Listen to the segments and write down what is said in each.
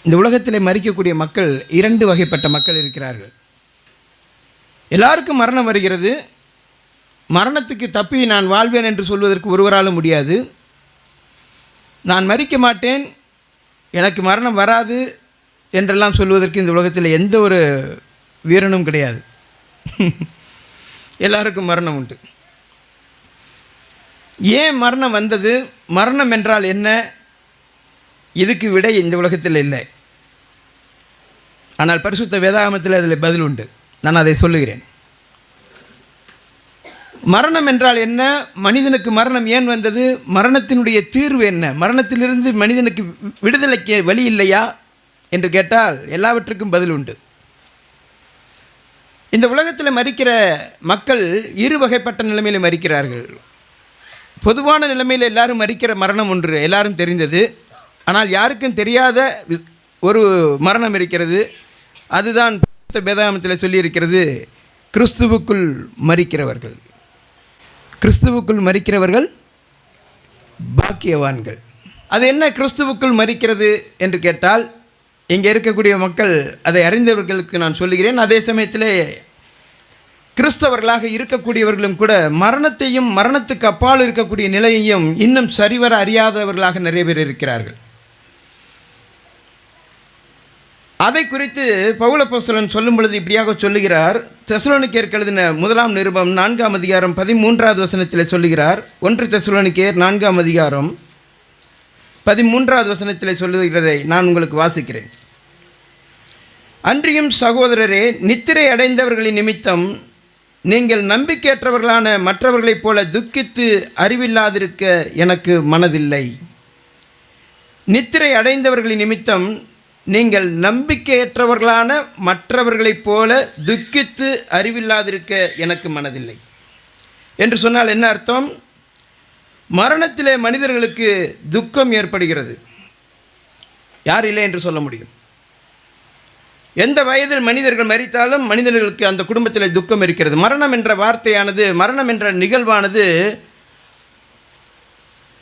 இந்த உலகத்தில் மரிக்கக்கூடிய மக்கள் இரண்டு வகைப்பட்ட மக்கள் இருக்கிறார்கள். எல்லாருக்கும் மரணம் வருகிறது. மரணத்துக்கு தப்பி நான் வாழ்வேன் என்று சொல்வதற்கு ஒருவராலும் முடியாது. நான் மரிக்க மாட்டேன், எனக்கு மரணம் வராது என்றெல்லாம் சொல்வதற்கு இந்த உலகத்தில் எந்த ஒரு வீரனும் கிடையாது. எல்லாருக்கும் மரணம் உண்டு. ஏன் மரணம் வந்தது, மரணம் என்றால் என்ன, இதுக்கு விடை இந்த உலகத்தில் இல்லை. ஆனால் பரிசுத்த வேதாகமத்தில் அதில் பதில் உண்டு. நான் அதை சொல்லுகிறேன். மரணம் என்றால் என்ன, மனிதனுக்கு மரணம் ஏன் வந்தது, மரணத்தினுடைய தீர்வு என்ன, மரணத்திலிருந்து மனிதனுக்கு விடுதலைக்கு வழி இல்லையா என்று கேட்டால் எல்லாவற்றுக்கும் பதில் உண்டு. இந்த உலகத்தில் மரிக்கிற மக்கள் இரு வகைப்பட்ட நிலைமையில் மரிக்கிறார்கள். பொதுவான நிலைமையில் எல்லாரும் மரிக்கிற மரணம் ஒன்று எல்லாரும் தெரிந்தது. ஆனால் யாருக்கும் தெரியாத ஒரு மரணம் இருக்கிறது. அதுதான் வேதாகமத்தில் சொல்லியிருக்கிறது, கிறிஸ்துவுக்குள் மரிக்கிறவர்கள். கிறிஸ்துவுக்குள் மரிக்கிறவர்கள் பாக்கியவான்கள். அது என்ன கிறிஸ்துவுக்குள் மரிக்கிறது என்று கேட்டால், இங்கே இருக்கக்கூடிய மக்கள் அதை அறிந்தவர்களுக்கு நான் சொல்லுகிறேன். அதே சமயத்தில் கிறிஸ்தவர்களாக இருக்கக்கூடியவர்களும் கூட மரணத்தையும் மரணத்துக்கு அப்பால் இருக்கக்கூடிய நிலையையும் இன்னும் சரிவர அறியாதவர்களாக நிறைய பேர் இருக்கிறார்கள். அதை குறித்து பவுல் அப்போஸ்தலன் சொல்லும் பொழுது இப்படியாக சொல்லுகிறார். தெசலோனிக்கேயருக்கு எழுதின 1 நிருபம் 4 அதிகாரம் 13 வசனத்தில் சொல்லுகிறார். 1 தெசலோனிக்கேயர் 4 அதிகாரம் 13 வசனத்தில் சொல்லுகிறதை நான் உங்களுக்கு வாசிக்கிறேன். அன்றியும் சகோதரரே, நித்திரை அடைந்தவர்களின் நிமித்தம் நீங்கள் நம்பிக்கையற்றவர்களான மற்றவர்களைப் போல துக்கித்து அறிவில்லாதிருக்க எனக்கு மனதில்லை. நித்திரை அடைந்தவர்களின் நிமித்தம் நீங்கள் நம்பிக்கையற்றவர்களான மற்றவர்களைப் போல துக்கித்து அறிவில்லாதிருக்க எனக்கு மனதில்லை என்று சொன்னால் என்ன அர்த்தம்? மரணத்திலே மனிதர்களுக்கு துக்கம் ஏற்படுகிறது. யார் இல்லை என்று சொல்ல முடியும்? எந்த வயதில் மனிதர்கள் மரித்தாலும் மனிதர்களுக்கு அந்த குடும்பத்தில் துக்கம் இருக்கிறது. மரணம் என்ற வார்த்தையானது, மரணம் என்ற நிகழ்வானது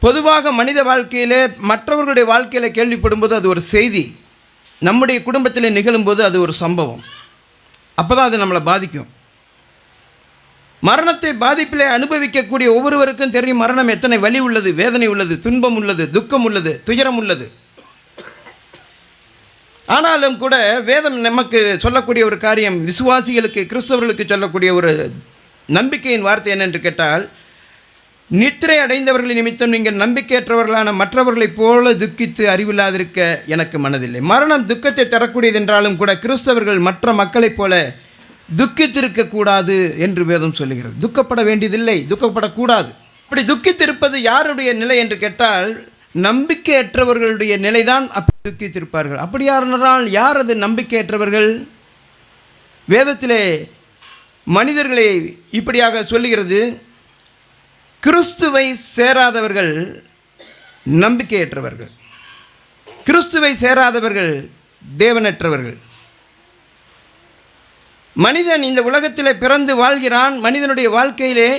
பொதுவாக மனித வாழ்க்கையிலே மற்றவர்களுடைய வாழ்க்கையில் கேள்விப்படும்போது அது ஒரு செய்தி. நம்முடைய குடும்பத்தில் நிகழும்போது அது ஒரு சம்பவம். அப்போ தான் அது நம்மளை பாதிக்கும். மரணத்தை பாதிப்பிலே அனுபவிக்கக்கூடிய ஒவ்வொருவருக்கும் தெரியும் மரணம் எத்தனை வலி உள்ளது, வேதனை உள்ளது, துன்பம் உள்ளது, துக்கம் உள்ளது, துயரம் உள்ளது. ஆனாலும் கூட வேதம் நமக்கு சொல்லக்கூடிய ஒரு காரியம், விசுவாசிகளுக்கு கிறிஸ்தவர்களுக்கு சொல்லக்கூடிய ஒரு நம்பிக்கையின் வார்த்தை என்னென்று கேட்டால், நித்திரை அடைந்தவர்களின் நிமித்தம் நீங்கள் நம்பிக்கையற்றவர்களான மற்றவர்களைப் போல துக்கித்து அறிவில்லாதிருக்க எனக்கு மனதில்லை. மரணம் துக்கத்தை தரக்கூடியது என்றாலும் கூட கிறிஸ்தவர்கள் மற்ற மக்களைப் போல துக்கித்திருக்கக்கூடாது என்று வேதம் சொல்லுகிறது. துக்கப்பட வேண்டியதில்லை, துக்கப்படக்கூடாது. அப்படி துக்கித்திருப்பது யாருடைய நிலை என்று கேட்டால், நம்பிக்கையற்றவர்களுடைய நிலைதான் அப்படி துக்கித்திருப்பார்கள். அப்படியானால் யார் அது நம்பிக்கையற்றவர்கள்? வேதத்திலே மனிதர்களை இப்படியாக சொல்லுகிறது, கிறிஸ்துவை சேராதவர்கள் நம்பிக்கையற்றவர்கள், கிறிஸ்துவை சேராதவர்கள் தேவனற்றவர்கள். மனிதன் இந்த உலகத்தில் பிறந்து வாழ்கிறான். மனிதனுடைய வாழ்க்கையிலே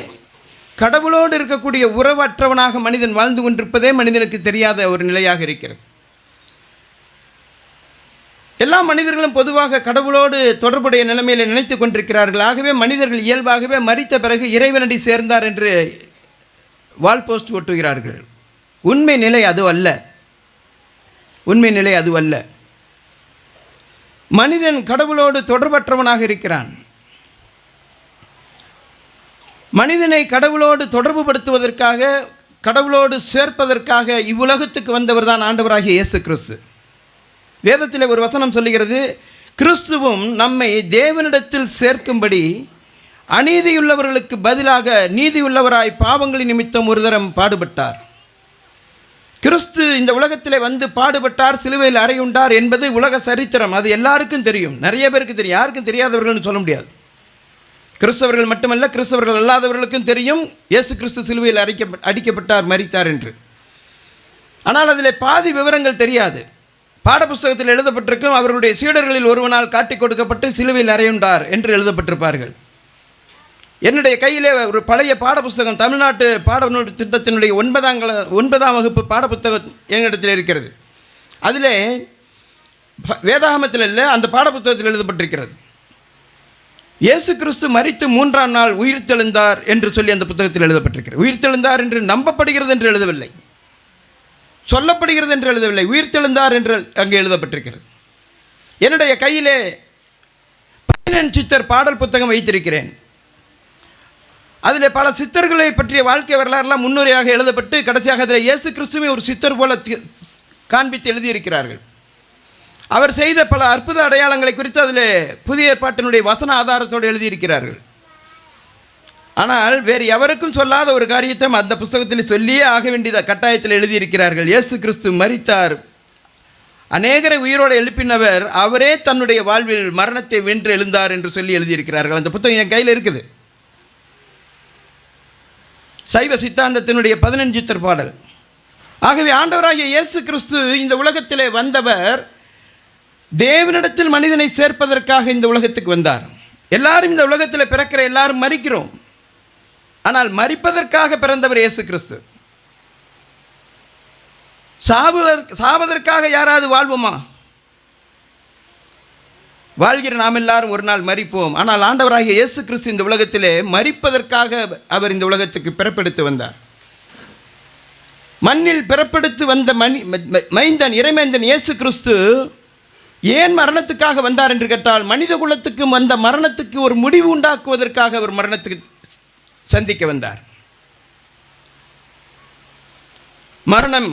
கடவுளோடு இருக்கக்கூடிய உறவற்றவனாக மனிதன் வாழ்ந்து கொண்டிருப்பதே மனிதனுக்கு தெரியாத ஒரு நிலையாக இருக்கிறது. எல்லா மனிதர்களும் பொதுவாக கடவுளோடு தொடர்புடைய நிலைமையில் நினைத்து கொண்டிருக்கிறார்கள். ஆகவே மனிதர்கள் இயல்பாகவே மரித்த பிறகு இறைவனடி சேர்ந்தார் என்று வால் போஸ்ட் ஒட்டுகிறார்கள். உண்மை நிலை அது அல்ல. உண்மை நிலை அது அல்ல. மனிதன் கடவுளோடு தொடர்பற்றவனாக இருக்கிறான். மனிதனை கடவுளோடு தொடர்பு படுத்துவதற்காக, கடவுளோடு சேர்ப்பதற்காக இவ்வுலகத்துக்கு வந்தவர் தான் ஆண்டவராகிய இயேசு கிறிஸ்து. வேதத்தில் ஒரு வசனம் சொல்லுகிறது, கிறிஸ்துவும் நம்மை தேவனிடத்தில் சேர்க்கும்படி அநீதியுள்ளவர்களுக்கு பதிலாக நீதியுள்ளவராய் பாவங்களின் நிமித்தம் ஒரு தரம் பாடுபட்டார். கிறிஸ்து இந்த உலகத்தில் வந்து பாடுபட்டார், சிலுவையில் அறையுண்டார் என்பது உலக சரித்திரம். அது எல்லாருக்கும் தெரியும், நிறைய பேருக்கு தெரியும். யாருக்கும் தெரியாதவர்கள்னு சொல்ல முடியாது. கிறிஸ்தவர்கள் மட்டுமல்ல, கிறிஸ்தவர்கள் அல்லாதவர்களுக்கும் தெரியும் இயேசு கிறிஸ்து சிலுவையில் அடிக்கப்பட்டார், மரித்தார் என்று. ஆனால் அதில் பாதி விவரங்கள் தெரியாது. பாடப்புஸ்தகத்தில் எழுதப்பட்டிருக்கும், அவர்களுடைய சீடர்களில் ஒருவனால் காட்டிக் கொடுக்கப்பட்டு சிலுவையில் அறையுண்டார் என்று எழுதப்பட்டிருப்பார்கள். என்னுடைய கையிலே ஒரு பழைய பாடப்புஸ்தகம், தமிழ்நாட்டு பாடநூல் திட்டத்தினுடைய 9ஆம் வகுப்பு பாடப்புத்தகம் என்னிடத்தில் இருக்கிறது. அதில் வேதாகமத்தில் இல்லை, அந்த பாடப்புத்தகத்தில் எழுதப்பட்டிருக்கிறது. இயேசு கிறிஸ்து மரித்து 3ஆம் நாள் உயிர்த்தெழுந்தார் என்று சொல்லி அந்த புத்தகத்தில் எழுதப்பட்டிருக்கிறது. உயிர்த்தெழுந்தார் என்று நம்பப்படுகிறது என்று எழுதவில்லை, சொல்லப்படுகிறது என்று எழுதவில்லை, உயிர்த்தெழுந்தார் என்று அங்கே எழுதப்பட்டிருக்கிறது. என்னுடைய கையிலே 11 சித்தர் பாடல் புத்தகம் வைத்திருக்கிறேன். அதில் பல சித்தர்களை பற்றிய வாழ்க்கை வரலாறுலாம் முன்னுரையாக எழுதப்பட்டு கடைசியாக அதில் இயேசு கிறிஸ்துவை ஒரு சித்தர் போல காண்பித்து எழுதியிருக்கிறார்கள். அவர் செய்த பல அற்புத அடையாளங்களை குறித்து அதில் புதிய ஏற்பாட்டினுடைய வசன ஆதாரத்தோடு எழுதியிருக்கிறார்கள். ஆனால் வேறு எவருக்கும் சொல்லாத ஒரு காரியத்தை அந்த புத்தகத்தில் சொல்லியே ஆக வேண்டியத கட்டாயத்தில் எழுதியிருக்கிறார்கள். இயேசு கிறிஸ்து மரித்தார், அநேகரை உயிரோடு எழுப்பினவர், அவரே தன்னுடைய வாழ்வில் மரணத்தை வென்று எழுந்தார் என்று சொல்லி எழுதியிருக்கிறார்கள். அந்த புத்தகம் என் கையில் இருக்குது. சைவ சித்தாந்தத்தினுடைய 15 சித்தர் பாடல். ஆகவே ஆண்டவராகிய இயேசு கிறிஸ்து இந்த உலகத்திலே வந்தவர் தேவனிடத்தில் மனிதனை சேர்ப்பதற்காக இந்த உலகத்துக்கு வந்தார். எல்லாரும் இந்த உலகத்தில் பிறக்கிற எல்லாரும் மரிக்கிறோம், ஆனால் மரிப்பதற்காக பிறந்தவர் இயேசு கிறிஸ்து. சாவதற்காக யாராவது வாழ்வோமா? வாழ்கிற நாம் எல்லாரும் ஒரு நாள் மரிப்போம். ஆனால் ஆண்டவராகிய இயேசு கிறிஸ்து இந்த உலகத்திலே மரிப்பதற்காக அவர் இந்த உலகத்துக்கு பிறப்பெடுத்து வந்தார். மண்ணில் பிறப்பெடுத்து வந்த மைந்தன் இறைமைந்தன் இயேசு கிறிஸ்து ஏன் மரணத்துக்காக வந்தார் என்று கேட்டால், மனித குலத்துக்கு வந்த மரணத்துக்கு ஒரு முடிவு உண்டாக்குவதற்காக அவர் மரணத்துக்கு சந்திக்க வந்தார். மரணம்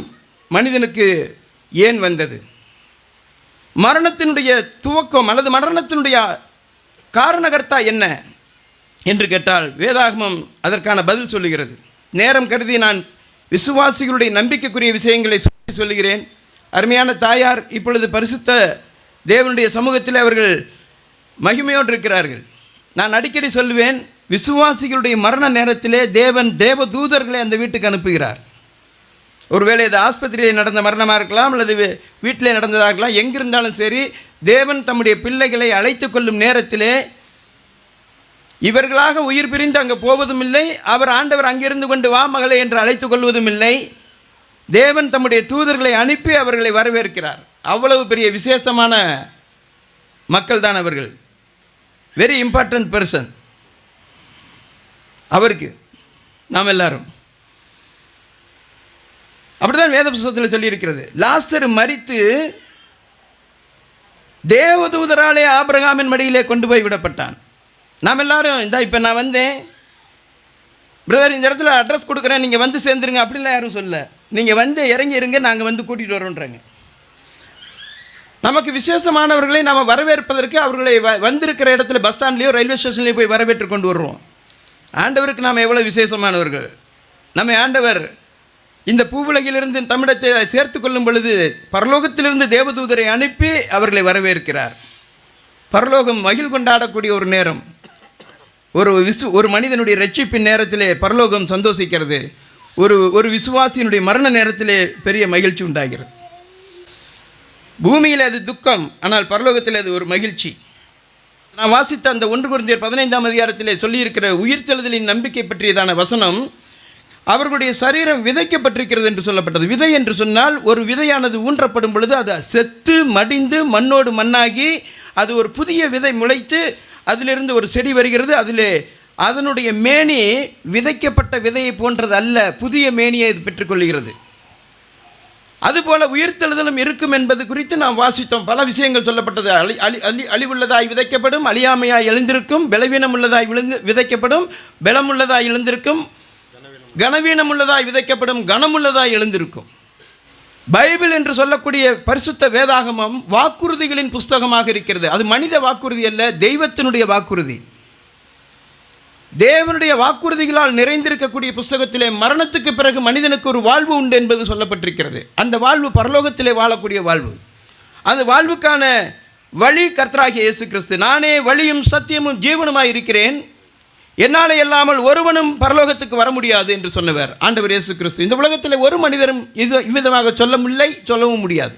மனிதனுக்கு ஏன் வந்தது? மரணத்தினுடைய துவக்கம் அல்லது மரணத்தினுடைய காரணகர்த்தா என்ன என்று கேட்டால், வேதாகமம் அதற்கான பதில் சொல்லுகிறது. நேரம் கருதி நான் விசுவாசிகளுடைய நம்பிக்கைக்குரிய விஷயங்களை சொல்லுகிறேன். அருமையான தாயார் இப்பொழுது பரிசுத்த தேவனுடைய சமூகத்தில் அவர்கள் மகிமையோடு இருக்கிறார்கள். நான் அடிக்கடி சொல்லுவேன், விசுவாசிகளுடைய மரண நேரத்திலே தேவன் தேவ தூதர்களை அந்த வீட்டுக்கு அனுப்புகிறார். ஒருவேளை இது ஆஸ்பத்திரியில் நடந்த மரணமாக இருக்கலாம், அல்லது வீட்டிலே நடந்ததாக இருக்கலாம், எங்கிருந்தாலும் சரி, தேவன் தம்முடைய பிள்ளைகளை அழைத்து கொள்ளும் நேரத்திலே இவர்களாக உயிர் பிரிந்து அங்கே போவதும் இல்லை, அவர் ஆண்டவர் அங்கிருந்து கொண்டு வா மகளே என்று அழைத்து கொள்வதும் இல்லை. தேவன் தம்முடைய தூதர்களை அனுப்பி அவர்களை வரவேற்கிறார். அவ்வளவு பெரிய விசேஷமான மக்கள் தான் அவர்கள். வெரி இம்பார்ட்டன்ட் பர்சன் அவருக்கு நாம் எல்லாரும். அப்படிதான் வேத புத்தகத்தில் சொல்லியிருக்கிறது. லாசரு மரித்து தேவதூதராலே ஆபிரகாமின் மடியிலே கொண்டு போய் விடப்பட்டான். நாம் எல்லாரும் இப்போ நான் வந்தேன் பிரதர், இந்த இடத்துல அட்ரஸ் கொடுக்குறேன், நீங்கள் வந்து சேர்ந்துருங்க அப்படின்லாம் யாரும் சொல்ல. நீங்கள் வந்து இறங்கி இருங்க, நாங்கள் வந்து கூட்டிகிட்டு வரோன்றாங்க. நமக்கு விசேஷமானவர்களை நாம் வரவேற்பதற்கு அவர்களை வந்திருக்கிற இடத்துல பஸ் ஸ்டாண்ட்லேயோ ரயில்வே ஸ்டேஷன்லேயோ போய் வரவேற்று கொண்டு வருவோம். ஆண்டவருக்கு நாம் எவ்வளோ விசேஷமானவர்கள். நம்ம ஆண்டவர் இந்த பூவுலகிலிருந்து தமிழத்தை சேர்த்து கொள்ளும் பொழுது பரலோகத்திலிருந்து தேவதூதரை அனுப்பி அவர்களை வரவேற்கிறார். பரலோகம் மகிழ் கொண்டாடக்கூடிய ஒரு நேரம். ஒரு மனிதனுடைய ரட்சிப்பின் நேரத்திலே பரலோகம் சந்தோஷிக்கிறது. ஒரு விசுவாசியினுடைய மரண நேரத்திலே பெரிய மகிழ்ச்சி உண்டாகிறது. பூமியில் அது துக்கம், ஆனால் பரலோகத்தில் அது ஒரு மகிழ்ச்சி. நான் வாசித்த அந்த 1 கொரிந்தியர் 15ஆம் அதிகாரத்திலே சொல்லியிருக்கிற உயிர்த்தெழுதலின் நம்பிக்கை பற்றியதான வசனம், அவர்களுடைய சரீரம் விதைக்கப்பட்டிருக்கிறது என்று சொல்லப்பட்டது. விதை என்று சொன்னால் ஒரு விதையானது ஊன்றப்படும் பொழுது அது செத்து மடிந்து மண்ணோடு மண்ணாகி அது ஒரு புதிய விதை முளைத்து அதிலிருந்து ஒரு செடி வருகிறது. அதிலே அதனுடைய மேனி விதைக்கப்பட்ட விதையை போன்றது அல்ல, புதிய மேனியை இது பெற்றுக்கொள்கிறது. அதுபோல உயிர்த்தெழுதலும் இருக்கும் என்பது குறித்து நாம் வாசித்தோம். பல விஷயங்கள் சொல்லப்பட்டது. அழிவுள்ளதாய் விதைக்கப்படும், அழியாமையாய் எழுந்திருக்கும், பலவீனம் உள்ளதாய் விதைக்கப்படும், பலமுள்ளதாய் எழுந்திருக்கும், கனவீனம் உள்ளதாய் விதைக்கப்படும், கனமுள்ளதாய் எழுந்திருக்கும். பைபிள் என்று சொல்லக்கூடிய பரிசுத்த வேதாகமம் வாக்குறுதிகளின் புஸ்தகமாக இருக்கிறது. அது மனித வாக்குறுதி அல்ல, தெய்வத்தினுடைய வாக்குறுதி. தேவனுடைய வாக்குறுதிகளால் நிறைந்திருக்கக்கூடிய புஸ்தகத்திலே மரணத்துக்கு பிறகு மனிதனுக்கு ஒரு வாழ்வு உண்டு என்பது சொல்லப்பட்டிருக்கிறது. அந்த வாழ்வு பரலோகத்திலே வாழக்கூடிய வாழ்வு. அந்த வாழ்வுக்கான வழி கர்த்தராகிய இயேசு கிறிஸ்து. நானே வழியும் சத்தியமும் ஜீவனுமாய் இருக்கிறேன், என்னாலே இல்லாமல் ஒருவனும் பரலோகத்துக்கு வர முடியாது என்று சொன்னவர் ஆண்டவர் இயேசு கிறிஸ்து. இந்த உலகத்தில் ஒரு மனிதரும் இவ்விதமாக சொல்லவும் முடியாது.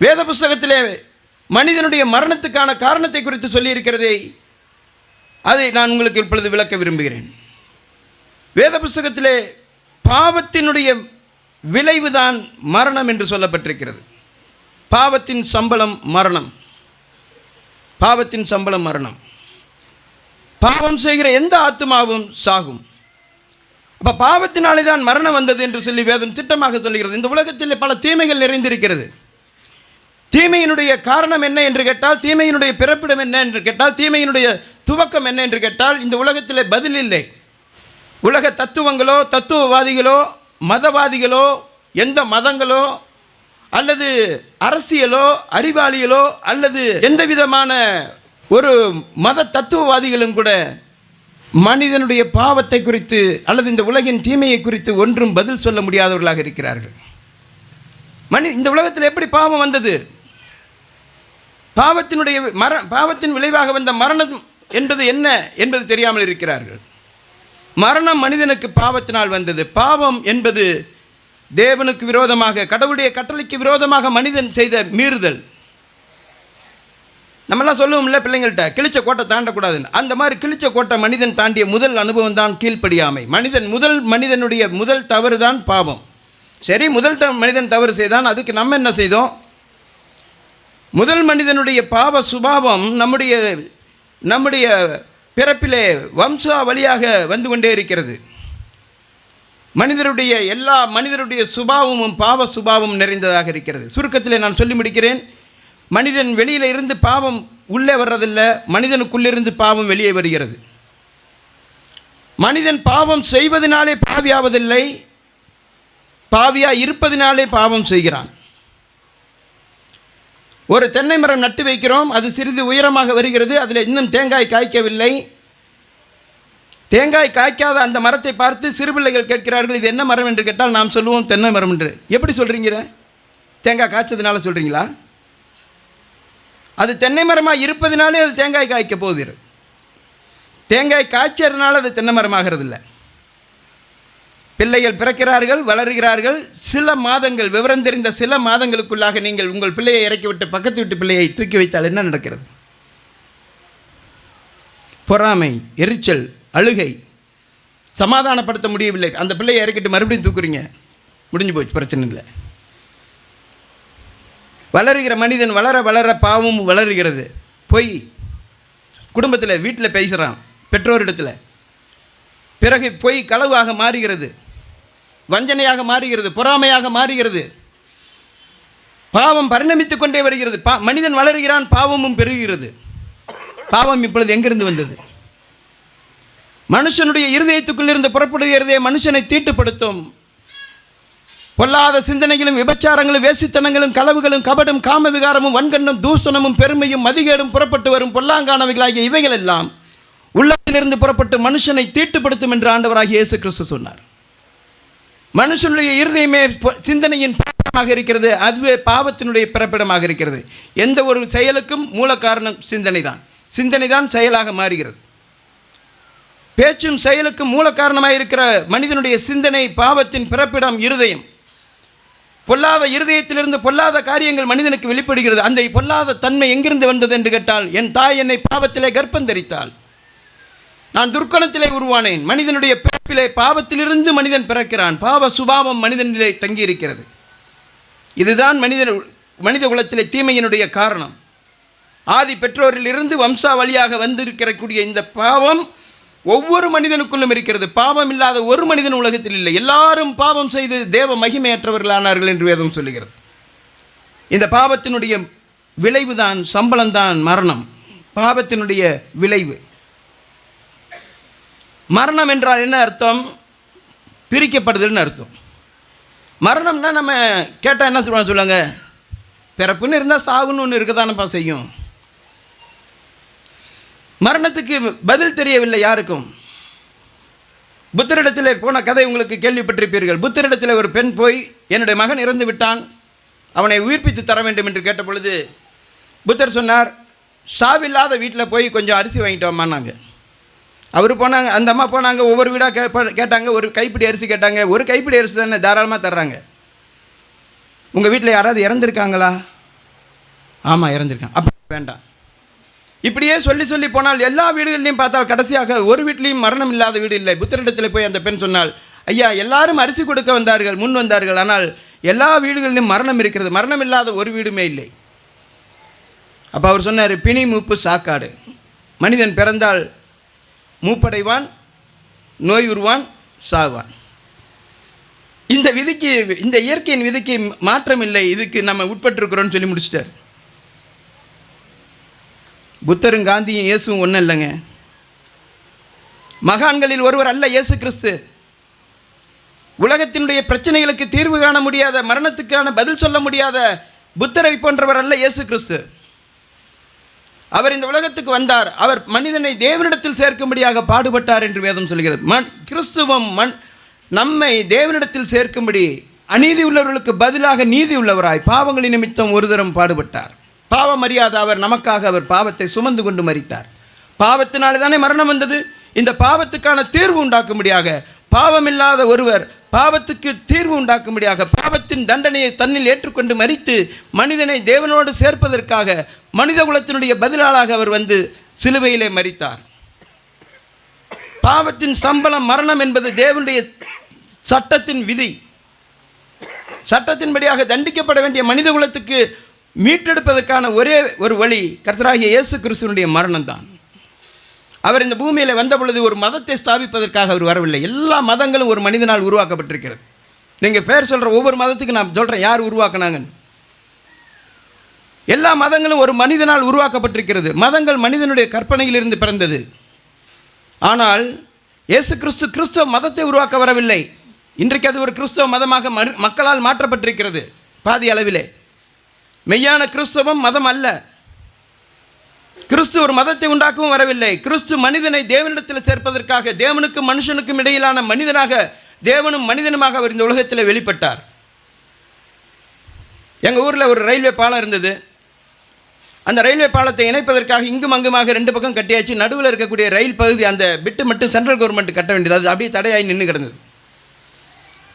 வேத புஸ்தகத்திலே மனிதனுடைய மரணத்துக்கான காரணத்தை குறித்து சொல்லியிருக்கிறதை அதை நான் உங்களுக்கு இப்பொழுது விளக்க விரும்புகிறேன். வேத புஸ்தகத்திலே பாவத்தினுடைய விளைவுதான் மரணம் என்று சொல்லப்பட்டிருக்கிறது. பாவத்தின் சம்பளம் மரணம். பாவத்தின் சம்பளம் மரணம். பாவம் செய்கிற எந்த ஆத்துமாவும் சாகும். அப்போ பாவத்தினாலே தான் மரணம் வந்தது என்று சொல்லி வேதம் திட்டமாக சொல்கிறது. இந்த உலகத்தில் பல தீமைகள் நிறைந்திருக்கிறது. தீமையினுடைய காரணம் என்ன என்று கேட்டால், தீமையினுடைய பிறப்பிடம் என்ன என்று கேட்டால், தீமையினுடைய துவக்கம் என்ன என்று கேட்டால், இந்த உலகத்தில் பதில் இல்லை. உலக தத்துவங்களோ, தத்துவவாதிகளோ, மதவாதிகளோ, எந்த மதங்களோ அல்லது அரசியலோ, அறிவாளிகளோ அல்லது எந்த விதமான ஒரு மத தத்துவவாதிகளும் கூட மனிதனுடைய பாவத்தை குறித்து அல்லது இந்த உலகின் தீமையை குறித்து ஒன்றும் பதில் சொல்ல முடியாதவர்களாக இருக்கிறார்கள். இந்த உலகத்தில் எப்படி பாவம் வந்தது? பாவத்தின் விளைவாக வந்த மரணம் என்பது என்ன என்பது தெரியாமல் இருக்கிறார்கள். மரணம் மனிதனுக்கு பாவத்தினால் வந்தது. பாவம் என்பது தேவனுக்கு விரோதமாக, கடவுளுடைய கட்டளைக்கு விரோதமாக மனிதன் செய்த மீறுதல். நம்மெல்லாம் சொல்லுவோம்ல பிள்ளைங்கள்ட்ட, கிழிச்ச கோட்டை தாண்டக்கூடாதுன்னு. அந்த மாதிரி கிழிச்ச கோட்டை மனிதன் தாண்டிய முதல் அனுபவம் தான் கீழ்ப்படியாமை. மனிதனுடைய முதல் தவறு தான் பாவம். சரி, மனிதன் தவறு செய்தான், அதுக்கு நம்ம என்ன செய்தோம்? முதல் மனிதனுடைய பாவ சுபாவம் நம்முடைய பிறப்பிலே வம்சா வழியாக வந்து கொண்டே இருக்கிறது. மனிதருடைய சுபாவமும் பாவ சுபாவம் நிறைந்ததாக இருக்கிறது. சுருக்கத்தில் நான் சொல்லி முடிக்கிறேன். மனிதன் வெளியில் இருந்து பாவம் உள்ளே வர்றதில்லை, மனிதனுக்குள்ளிருந்து பாவம் வெளியே வருகிறது. மனிதன் பாவம் செய்வதனாலே பாவியாவதில்லை, பாவியாக இருப்பதினாலே பாவம் செய்கிறான். ஒரு தென்னை மரம் நட்டு வைக்கிறோம், அது சிறிது உயரமாக வருகிறது, அதில் இன்னும் தேங்காய் காய்க்கவில்லை. தேங்காய் காய்க்காத அந்த மரத்தை பார்த்து சிறுபிள்ளைகள் கேட்கிறார்கள், இது என்ன மரம் என்று கேட்டால் நாம் சொல்லுவோம் தென்னை மரம் என்று. எப்படி சொல்கிறீங்க? தேங்காய் காய்ச்சதுனால சொல்கிறீங்களா? அது தென்னை மரமாக இருப்பதினாலே அது தேங்காய் காய்க்க போகிறது. தேங்காய் காய்ச்சறதுனால அது தென்னை மரமாகிறது இல்லை. பிள்ளைகள் பிறக்கிறார்கள், வளர்கிறார்கள். சில மாதங்கள், விவரம் தெரிந்த சில மாதங்களுக்குள்ளாக நீங்கள் உங்கள் பிள்ளையை இறக்கிவிட்டு பக்கத்து வீட்டு பிள்ளையை தூக்கி வைத்தால் என்ன நடக்கிறது? பொறாமை, எரிச்சல், அழுகை, சமாதானப்படுத்த முடியவில்லை. அந்த பிள்ளையை இறக்கிட்டு மறுபடியும் தூக்குறீங்க, முடிஞ்சு போச்சு, பிரச்சனை இல்லை. வளருகிற மனிதன் வளர வளர பாவமும் வளருகிறது. பொய் குடும்பத்தில், வீட்டில் பேசுகிறான் பெற்றோரிடத்தில், பிறகு பொய் களவாக மாறுகிறது, வஞ்சனையாக மாறுகிறது, பொறாமையாக மாறுகிறது. பாவம் பரிணமித்து கொண்டே வருகிறது. மனிதன் வளருகிறான், பாவமும் பெருகிறது. பாவம் இப்பொழுது எங்கிருந்து வந்தது? மனுஷனுடைய இருதயத்துக்குள் இருந்து புறப்படுகிறதே மனுஷனை தீட்டுப்படுத்தும். பொல்லாத சிந்தனைகளும், விபச்சாரங்களும், வேசித்தனங்களும், களவுகளும், கபடும், காம விகாரமும், வன்கண்ணும், தூஷணமும், பெருமையும், மதிகேடும் புறப்பட்டு வரும் பொல்லாங்கானவைகளாகிய இவைகள் எல்லாம் உள்ளத்திலிருந்து புறப்பட்டு மனுஷனை தீட்டுப்படுத்தும் என்று ஆண்டவராகிய இயேசு கிறிஸ்து சொன்னார். மனுஷனுடைய இருதயமே சிந்தனையின் பிறப்பிடமாக இருக்கிறது. அதுவே பாவத்தினுடைய பிறப்பிடமாக இருக்கிறது. எந்த ஒரு செயலுக்கும் மூல காரணம் சிந்தனை தான். சிந்தனை தான் செயலாக மாறுகிறது. பேச்சும் செயலுக்கும் மூல காரணமாக இருக்கிற மனிதனுடைய சிந்தனை பாவத்தின் பிறப்பிடம் இருதயம். பொல்லாத இருதயத்திலிருந்து பொல்லாத காரியங்கள் மனிதனுக்கு வெளிப்படுகிறது. அந்த பொல்லாத தன்மை எங்கிருந்து வந்தது என்று கேட்டால், என் தாய் என்னை பாவத்திலே கர்ப்பம் தரித்தாள், நான் துர்க்கணத்திலே உருவானேன். மனிதனுடைய பிறப்பிலே பாவத்திலிருந்து மனிதன் பிறக்கிறான். பாவ சுபாவம் மனிதனிலே தங்கியிருக்கிறது. இதுதான் மனித குலத்திலே தீமையினுடைய காரணம். ஆதி பெற்றோரிலிருந்து வம்சா வழியாக வந்திருக்கக்கூடிய இந்த பாவம் ஒவ்வொரு மனிதனுக்குள்ளும் இருக்கிறது. பாவம் இல்லாத ஒரு மனிதன் உலகத்தில் இல்லை. எல்லாரும் பாவம் செய்து தேவ மகிமையற்றவர்களானார்கள் என்று வேதம் சொல்லுகிறது. இந்த பாவத்தினுடைய விளைவுதான், சம்பளம்தான் மரணம். பாவத்தினுடைய விளைவு மரணம் என்றால் என்ன அர்த்தம்? பிரிக்கப்படுதல்னு அர்த்தம். மரணம்னா நம்ம கேட்டால் என்ன சொல்லுவாங்க? பிறப்புன்னு இருந்தால் சாவுன்னு ஒன்று இருக்க தானப்பா செய்யும். மரணத்துக்கு பதில் தெரியவில்லை யாருக்கும். புத்தரிடத்தில் போன கதை உங்களுக்கு கேள்விப்பட்டிருப்பீர்கள். புத்தரிடத்தில் ஒரு பெண் போய், என்னுடைய மகன் இறந்து விட்டான், அவனை உயிர்ப்பித்து தர வேண்டும் என்று கேட்ட பொழுது புத்தர் சொன்னார், சாவில்லாத வீட்டில் போய் கொஞ்சம் அரிசி வாங்கிட்டு வாமான்னாங்க. அவர் போனாங்க, அந்த அம்மா போனாங்க, ஒவ்வொரு வீடாக கேட்டாங்க. ஒரு கைப்பிடி அரிசி கேட்டாங்க. ஒரு கைப்பிடி அரிசி தானே, தாராளமாக தர்றாங்க. உங்கள் வீட்டில் யாராவது இறந்துருக்காங்களா? ஆமாம் இறந்துருக்காங்க. அப்போ வேண்டாம். இப்படியே சொல்லி போனால் எல்லா வீடுகள்லையும் பார்த்தால் கடைசியாக ஒரு வீட்லேயும் மரணம் இல்லாத வீடு இல்லை. புத்தரிடத்தில் போய் அந்த பெண் சொன்னால், ஐயா எல்லாரும் அரிசி கொடுக்க முன் வந்தார்கள், ஆனால் எல்லா வீடுகளிலும் மரணம் இருக்கிறது, மரணம் இல்லாத ஒரு வீடுமே இல்லை. அப்போ அவர் சொன்னார், பிணி மூப்பு சாக்காடு. மனிதன் பிறந்தால் மூப்படைவான், நோய் உருவான், சாவான். இந்த விதிக்கு, இந்த இயற்கையின் விதிக்கு மாற்றம் இல்லை, இதுக்கு நம்ம உட்பட்டிருக்கிறோன்னு சொல்லி முடிச்சிட்டார். புத்தரும் காந்தியும் இயேசுவும் ஒன்றும் இல்லைங்க. மகான்களில் ஒருவர் அல்ல இயேசு கிறிஸ்து. உலகத்தினுடைய பிரச்சனைகளுக்கு தீர்வு காண முடியாத, மரணத்துக்கான பதில் சொல்ல முடியாத புத்தரை போன்றவர் அல்ல இயேசு கிறிஸ்து. அவர் இந்த உலகத்துக்கு வந்தார். அவர் மனிதனை தேவனிடத்தில் சேர்க்கும்படியாக பாடுபட்டார் என்று வேதம் சொல்கிறது. கிறிஸ்துவம் நம்மை தேவனிடத்தில் சேர்க்கும்படி அநீதி உள்ளவர்களுக்கு பதிலாக நீதி உள்ளவராய் பாவங்களின் நிமித்தம் ஒரு தரம் பாடுபட்டார். பாவம் அறியாத அவர் நமக்காக அவர் பாவத்தை சுமந்து கொண்டு மரித்தார். பாவத்தினாலே தானே மரணம் வந்தது. இந்த பாவத்துக்கான தீர்வு உண்டாக்கும்படியாக, பாவமில்லாத ஒருவர் பாவத்துக்கு தீர்வு உண்டாக்கும்படியாக, பாவத்தின் தண்டனையை தன்னில் ஏற்றுக்கொண்டு மரித்து மனிதனை தேவனோடு சேர்ப்பதற்காக மனித குலத்தினுடைய பதிலாளாக அவர் வந்து சிலுவையிலே மரித்தார். பாவத்தின் சம்பளம் மரணம் என்பது தேவனுடைய சட்டத்தின் விதி. சட்டத்தின்படியாக தண்டிக்கப்பட வேண்டிய மனித குலத்துக்கு மீட்டெடுப்பதற்கான ஒரே ஒரு வழி கர்த்தராகிய இயேசு கிறிஸ்துவினுடைய மரணம் தான். அவர் இந்த பூமியில் வந்த பொழுது ஒரு மதத்தை ஸ்தாபிப்பதற்காக அவர் வரவில்லை. எல்லா மதங்களும் ஒரு மனிதனால் உருவாக்கப்பட்டிருக்கிறது. நீங்கள் பேர் சொல்கிற ஒவ்வொரு மதத்துக்கு நான் சொல்கிறேன் யார் உருவாக்குனாங்கன்னு. எல்லா மதங்களும் ஒரு மனிதனால் உருவாக்கப்பட்டிருக்கிறது. மதங்கள் மனிதனுடைய கற்பனையிலிருந்து பிறந்தது. ஆனால் இயேசு கிறிஸ்து கிறிஸ்துவ மதத்தை உருவாக்க வரவில்லை. இன்றைக்கு அது ஒரு கிறிஸ்துவ மதமாக மக்களால் மாற்றப்பட்டிருக்கிறது பாதி அளவிலே. மெய்யான கிறிஸ்தவம் மதம் அல்ல. கிறிஸ்து ஒரு மதத்தை உண்டாக்கவும் வரவில்லை. கிறிஸ்து மனிதனை தேவனிடத்தில் சேர்ப்பதற்காக, தேவனுக்கும் மனுஷனுக்கும் இடையிலான மனிதனாக, தேவனும் மனிதனுமாக அவர் இந்த உலகத்தில் வெளிப்பட்டார். எங்கள் ஊரில் ஒரு ரயில்வே பாலம் இருந்தது. அந்த ரயில்வே பாலத்தை இணைப்பதற்காக இங்கும் அங்குமாக 2 பக்கம் கட்டியாச்சு. நடுவில் இருக்கக்கூடிய ரயில் பகுதி, அந்த பிட்டு மட்டும் சென்ட்ரல் கவர்மெண்ட் கட்ட வேண்டியது. அது அப்படியே தடையாகி நின்று கிடந்தது.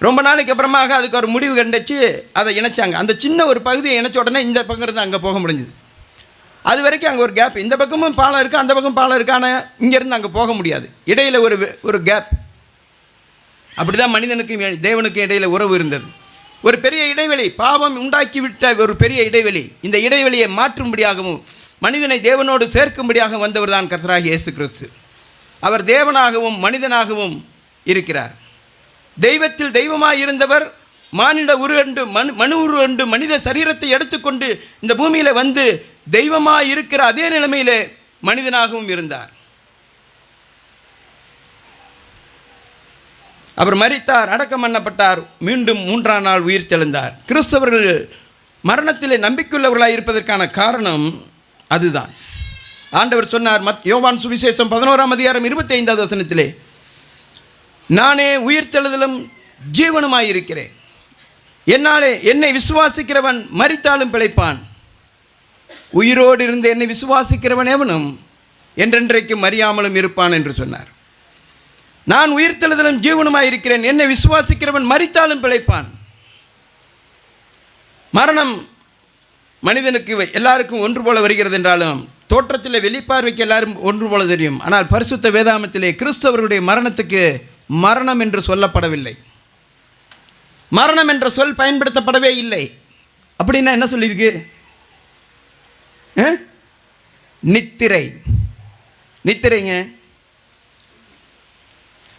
ரொம்ப நாளைக்கு அப்புறமாக அதுக்கு ஒரு முடிவு கண்டுச்சு, அதை இணைச்சாங்க. அந்த சின்ன ஒரு பகுதியை இணைச்ச உடனே இந்த பக்கம் இருந்து அங்கே போக முடிஞ்சுது. அது வரைக்கும் அங்கே ஒரு கேப், இந்த பக்கமும் பாலம் இருக்குது, அந்த பக்கம் பாலம் இருக்குது. ஆனால் இங்கேருந்து அங்கே போக முடியாது. இடையில் ஒரு கேப். அப்படி தான் மனிதனுக்கும் தேவனுக்கும் இடையில் உறவு இருந்தது. ஒரு பெரிய இடைவெளி, பாவம் உண்டாக்கிவிட்ட ஒரு பெரிய இடைவெளி. இந்த இடைவெளியை மாற்றும்படியாகவும் மனிதனை தேவனோடு சேர்க்கும்படியாக வந்தவர் தான் கர்த்தராகிய இயேசு கிறிஸ்து. அவர் தேவனாகவும் மனிதனாகவும் இருக்கிறார். தெய்வத்தில் தெய்வமாய் இருந்தவர் மானிட உருவண்டு மனு உருவண்டு மனித சரீரத்தை எடுத்துக்கொண்டு இந்த பூமியில் வந்து தெய்வமாய் இருக்கிற அதே நிலைமையிலே மனிதனாகவும் இருந்தார். அவர் மரித்தார், அடக்கம் பண்ணப்பட்டார், மீண்டும் 3ஆம் நாள் உயிர் தெழுந்தார். கிறிஸ்தவர்கள் மரணத்திலே நம்பிக்கையுள்ளவர்களாக இருப்பதற்கான காரணம் அதுதான். ஆண்டவர் சொன்னார், யோவான் சுவிசேஷம் 11ஆம் அதிகாரம் 25வது வசனத்திலே, நானே உயிர்த்தெழுதலும் ஜீவனுமாயிருக்கிறேன். என்னாலே என்னை விசுவாசிக்கிறவன் மரித்தாலும் பிழைப்பான். உயிரோடு இருந்து என்னை விசுவாசிக்கிறவன் எவனும் என்றென்றைக்கும் மறியாமலும் இருப்பான் என்று சொன்னார். நான் உயிர்த்தெழுதலும் ஜீவனுமாயிருக்கிறேன். என்னை விசுவாசிக்கிறவன் மரித்தாலும் பிழைப்பான். மரணம் மனிதனுக்கு எல்லாருக்கும் ஒன்று போல வருகிறது என்றாலும் தோற்றத்தில் வெளிப்பார்வைக்கு எல்லாரும் ஒன்று போல தெரியும். ஆனால் பரிசுத்த வேதாகமத்திலே கிறிஸ்தவர்களுடைய மரணத்துக்கு மரணம் என்று சொல்லப்படவில்லை. மரணம் என்ற சொல் பயன்படுத்தப்படவே இல்லை. அப்படின்னா என்ன சொல்லியிருக்கு? நித்திரை. நித்திரைங்க.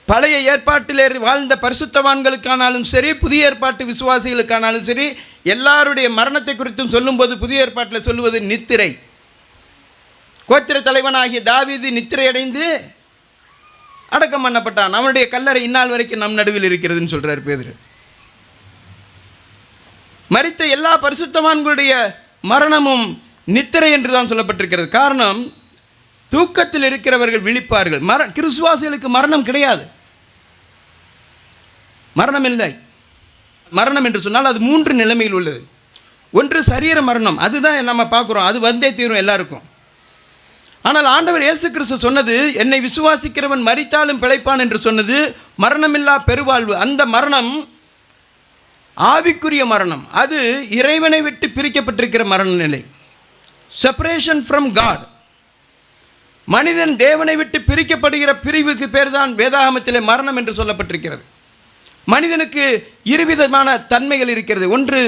பழைய ஏற்பாட்டிலே வாழ்ந்த பரிசுத்தவான்களுக்கானாலும் சரி, புதிய ஏற்பாட்டு விசுவாசிகளுக்கானாலும் சரி, எல்லாருடைய மரணத்தை குறித்தும் சொல்லும்போது புதிய ஏற்பாட்டில் சொல்லுவது நித்திரை. கோத்திர தலைவனாகிய தாவீது நித்திரை அடைந்து அடக்கம் பண்ணப்பட்டான். அவனுடைய கல்லறை இந்நாள் வரைக்கும் நம் நடுவில் இருக்கிறதுன்னு சொல்கிறார் பேதுரு. மரித்த எல்லா பரிசுத்தவான்களுடைய மரணமும் நித்திரை என்று தான் சொல்லப்பட்டிருக்கிறது. காரணம், தூக்கத்தில் இருக்கிறவர்கள் விழிப்பார்கள். கிறிஸ்துவாசிகளுக்கு மரணம் கிடையாது, மரணம் இல்லை. மரணம் என்று சொன்னால் அது 3 நிலைமையில் உள்ளது. ஒன்று சரீர மரணம், அதுதான் நம்ம பார்க்குறோம், அது வந்தே தீரும் எல்லாருக்கும். ஆனால் ஆண்டவர் இயேசு கிறிஸ்து சொன்னது, என்னை விசுவாசிக்கிறவன் மரித்தாலும் பிழைப்பான் என்று சொன்னது மரணமில்லா பெருவாழ்வு. அந்த மரணம் ஆவிக்குரிய மரணம். அது இறைவனை விட்டு பிரிக்கப்பட்டிருக்கிற மரண நிலை, செப்பரேஷன் ஃப்ரம் காட். மனிதன் தேவனை விட்டு பிரிக்கப்படுகிற பிரிவுக்கு பேர் தான் வேதாகமத்திலே மரணம் என்று சொல்லப்பட்டிருக்கிறது. மனிதனுக்கு இருவிதமான தன்மைகள் இருக்கிறது. ஒன்று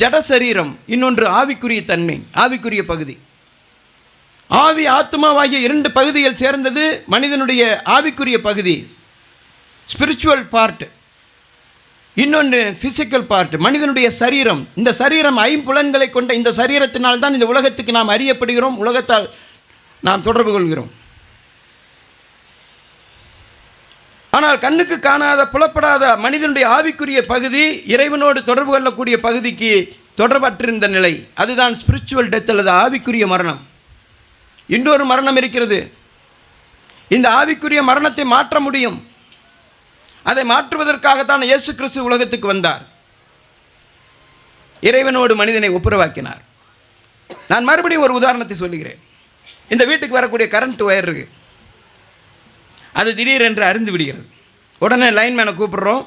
ஜட சரீரம், இன்னொன்று ஆவிக்குரிய தன்மை, ஆவிக்குரிய பகுதி. ஆவி ஆத்மாவாகிய இரண்டு பகுதிகள் சேர்ந்தது மனிதனுடைய ஆவிக்குரிய பகுதி, ஸ்பிரிச்சுவல் பார்ட். இன்னொன்று ஃபிசிக்கல் பார்ட், மனிதனுடைய சரீரம். இந்த சரீரம் ஐம்புலன்களை கொண்ட இந்த சரீரத்தினால் தான் இந்த உலகத்துக்கு நாம் அறியப்படுகிறோம், உலகத்தால் நாம் தொடர்பு கொள்கிறோம். ஆனால் கண்ணுக்கு காணாத புலப்படாத மனிதனுடைய ஆவிக்குரிய பகுதி இறைவனோடு தொடர்பு கொள்ளக்கூடிய பகுதிக்கு தொடர்பற்றிருந்த நிலை, அதுதான் ஸ்பிரிச்சுவல் டெத் அல்லது ஆவிக்குரிய மரணம். இன்னொரு மரணம் இருக்கிறது. இந்த ஆவிக்குரிய மரணத்தை மாற்ற முடியும். அதை மாற்றுவதற்காகத்தான் இயேசு கிறிஸ்து உலகத்துக்கு வந்தார். இறைவனோடு மனிதனை ஒப்புரவாக்கினார். நான் மறுபடியும் ஒரு உதாரணத்தை சொல்லுகிறேன். இந்த வீட்டுக்கு வரக்கூடிய கரண்ட் ஒயர் இருக்குது, அது திடீரென்று அருந்து விடுகிறது. உடனே லைன்மேனை கூப்பிட்றோம்.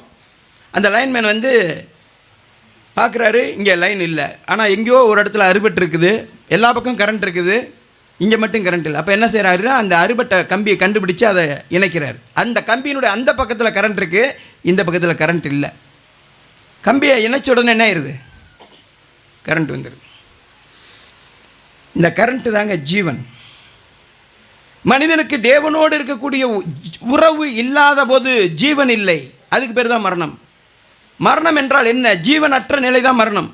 அந்த லைன்மேன் வந்து பார்க்குறாரு, இங்கே லைன் இல்லை, ஆனால் எங்கேயோ ஒரு இடத்துல அறுபட்டு இருக்குது, எல்லா பக்கம் கரண்ட் இருக்குது, இங்கே மட்டும் கரண்ட் இல்லை. அப்போ என்ன செய்கிறாருன்னா, அந்த அறுபட்ட கம்பியை கண்டுபிடிச்சு அதை இணைக்கிறார். அந்த கம்பியினுடைய அந்த பக்கத்தில் கரண்ட் இருக்குது, இந்த பக்கத்தில் கரண்ட் இல்லை. கம்பியை இணைச்ச உடனே என்ன ஆயிடுது? கரண்ட் வந்துடுது. இந்த கரண்ட்டு தாங்க ஜீவன். மனிதனுக்கு தேவனோடு இருக்கக்கூடிய உறவு இல்லாத போது ஜீவன் இல்லை. அதுக்கு பேர் தான் மரணம். மரணம் என்றால் என்ன? ஜீவனற்ற நிலை தான் மரணம்.